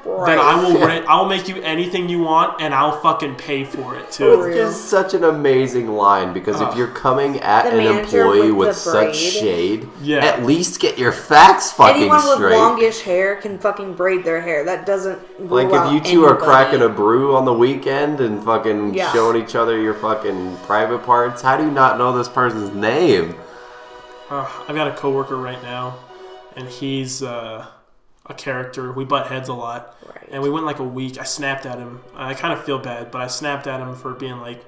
then I will make you anything you want, and I'll fucking pay for it too. It's just such an amazing line because if you're coming at an employee with such shade, at least get your facts fucking straight. Anyone with longish hair can fucking braid their hair. That doesn't rule like if you two are cracking a brew on the weekend and fucking showing each other your fucking private parts, how do you not know this person's name? I've got a coworker right now, and he's a character. We butt heads a lot, and we went like a week. I snapped at him. I kind of feel bad, but I snapped at him for being like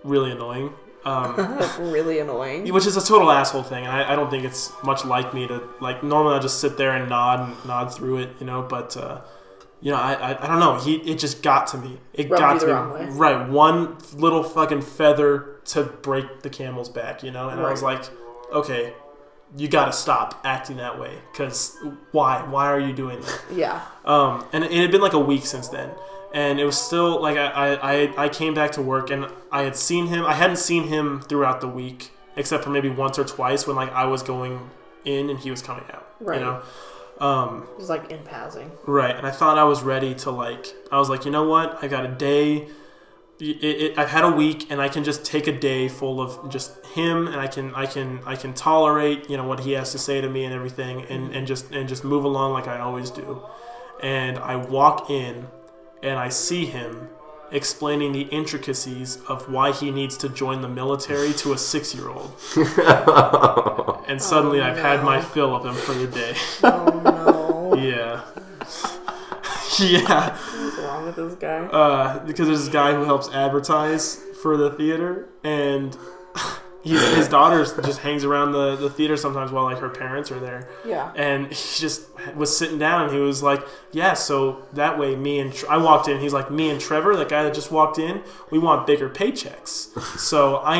really annoying. Really annoying. Which is a total asshole thing, and I don't think it's much like me to like. Normally, I just sit there and nod through it, but. I don't know. It just got to me. It got to me. Wrong way. Right, one little fucking feather to break the camel's back, and I was like, okay, you got to stop acting that way. Because why? Why are you doing that? Yeah. And it had been like a week since then, and it was still like I came back to work and I had seen him. I hadn't seen him throughout the week except for maybe once or twice when like I was going in and he was coming out. Right. Just like in passing. Right, and I thought I was ready to I was like, you know what? I got a day. I've had a week, and I can just take a day full of just him, and I can tolerate what he has to say to me and everything, and just move along like I always do. And I walk in, and I see him explaining the intricacies of why he needs to join the military to a 6-year-old. And suddenly I've had my fill of him for the day. Oh no. Yeah. Yeah. What's wrong with this guy? Because there's this guy who helps advertise for the theater, and his daughter just hangs around the theater sometimes while her parents are there. Yeah. And he just was sitting down, and he was like, yeah, so that way I walked in, he's like, me and Trevor, that guy that just walked in, we want bigger paychecks. So I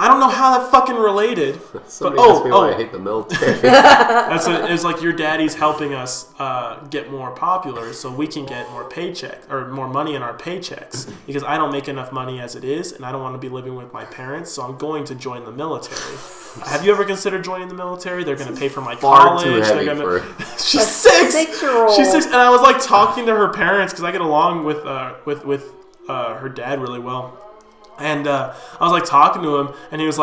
don't know how that fucking related. Somebody asked me why I hate the military. It's like your daddy's helping us get more popular so we can get more paycheck or more money in our paychecks, because I don't make enough money as it is, and I don't want to be living with my parents, so I'm going to join the military. Have you ever considered joining the military? They're going to pay for my college. Too heavy She's 6. 6-year-old. She's 6, and I was talking to her parents because I get along with her dad really well. And I was talking to him, and he was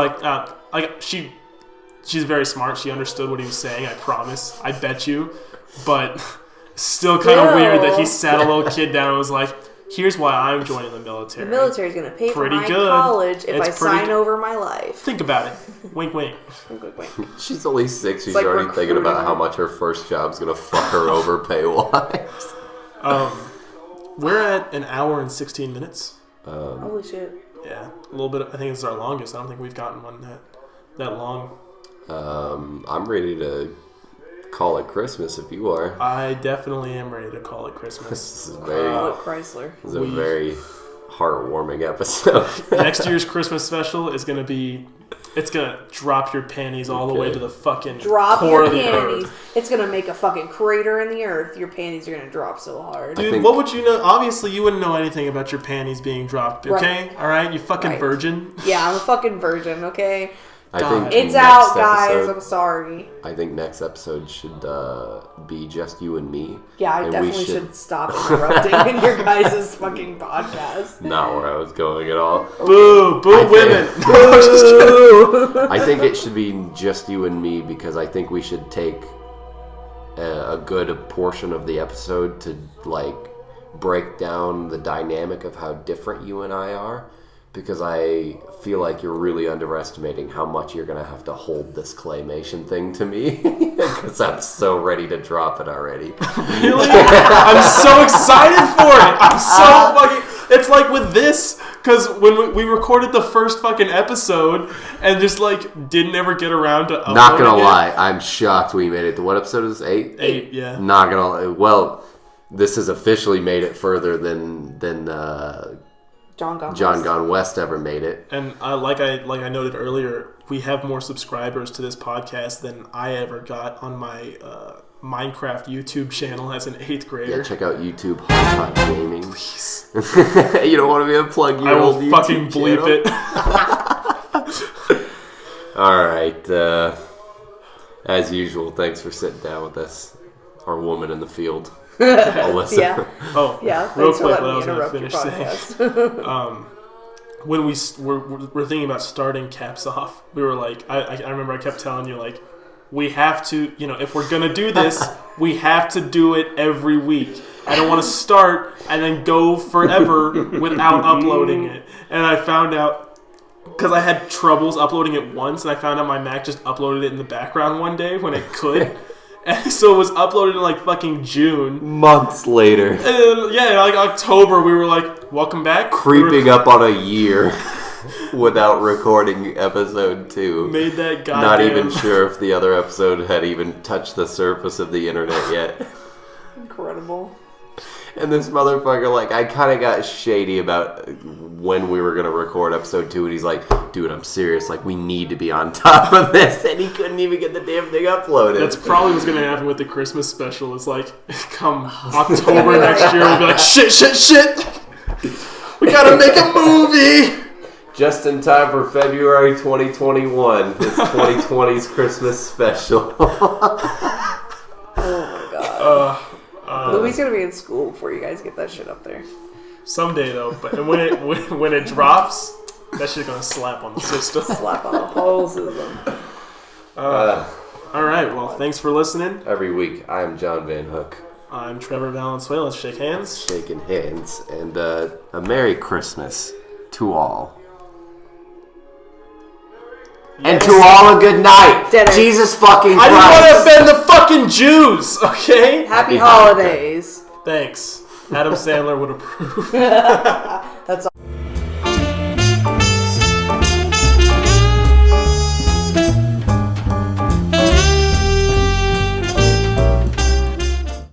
she's very smart. She understood what he was saying. I promise. I bet you. But still kind of weird that he sat a little kid down and was like, "Here's why I'm joining the military. The military's going to pay for my good. college if I sign over my life." Think about it. Wink, wink. Wink, wink. She's only 6. She's like already thinking about recruiting. how much her first job's gonna fuck her over pay-wise. We're at an hour and 16 minutes. Holy shit. Yeah, a little bit. I think this is our longest. I don't think we've gotten one that long. I'm ready to call it Christmas if you are. I definitely am ready to call it Christmas. This is Chrysler. a very heartwarming episode. Next year's Christmas special is going to be... It's going to drop your panties all the way to the fucking core of the panties. earth. It's going to make a fucking crater in the earth. Your panties are going to drop so hard. Dude, what would you know? Obviously, you wouldn't know anything about your panties being dropped, okay? Right. All right? You fucking virgin. Yeah, I'm a fucking virgin, okay? I think It's next out, guys. episode, I'm sorry. I think next episode should be just you and me. Yeah, I and definitely should stop interrupting in your guys' fucking podcast. Not where I was going at all. Boo! Boo women! I think it should be just you and me, because I think we should take a good portion of the episode to break down the dynamic of how different you and I are, because I feel like you're really underestimating how much you're going to have to hold this claymation thing to me, because I'm so ready to drop it already. Really? I'm so excited for it! I'm so fucking... It's like with this, because when we recorded the first fucking episode and just didn't ever get around to uploading Not gonna lie, I'm shocked we made it to what episode is this? 8? 8, yeah. Not gonna lie. Well, this has officially made it further than John Gone West ever made it. And like I noted earlier, we have more subscribers to this podcast than I ever got on my Minecraft YouTube channel as an 8th grader. Yeah, check out YouTube Hot Gaming. Please. You don't want to be able to plug your I will old YouTube fucking bleep channel? it. All right. As usual, thanks for sitting down with us. Our woman in the field, Alyssa. Yeah. Oh, Yeah, real thanks for quick, letting what I me was going to interrupt your finish saying. podcast. When we're thinking about starting Caps Off, we were I remember I kept telling you, we have to, if we're going to do this, we have to do it every week. I don't want to start and then go forever without uploading it. And I found out, because I had troubles uploading it once, and I found out my Mac just uploaded it in the background one day when it could. And so it was uploaded in fucking June. Months later. And then, yeah, October, we were welcome back. Creeping up on a year without recording episode 2. Made that goddamn... Not even sure if the other episode had even touched the surface of the internet yet. Incredible. And this motherfucker, I kind of got shady about when we were going to record episode 2, and he's like, dude, I'm serious, we need to be on top of this, and he couldn't even get the damn thing uploaded. That's probably what's going to happen with the Christmas special. It's come October next year, we'll be shit, we gotta make a movie! Just in time for February 2021, it's 2020's Christmas special. he's gonna be in school before you guys get that shit up there. Someday though, but when it drops, that shit's gonna slap on the system. Slap on the whole system. All right. Well, thanks for listening. Every week, I'm John Van Hook. I'm Trevor Valenzuela. Let's shake hands. Shaking hands. And a Merry Christmas to all. And to all a good night. Dinner. Jesus fucking Christ. I didn't want to offend the fucking Jews, okay? Happy holidays. Thanks. Adam Sandler would approve. That's all.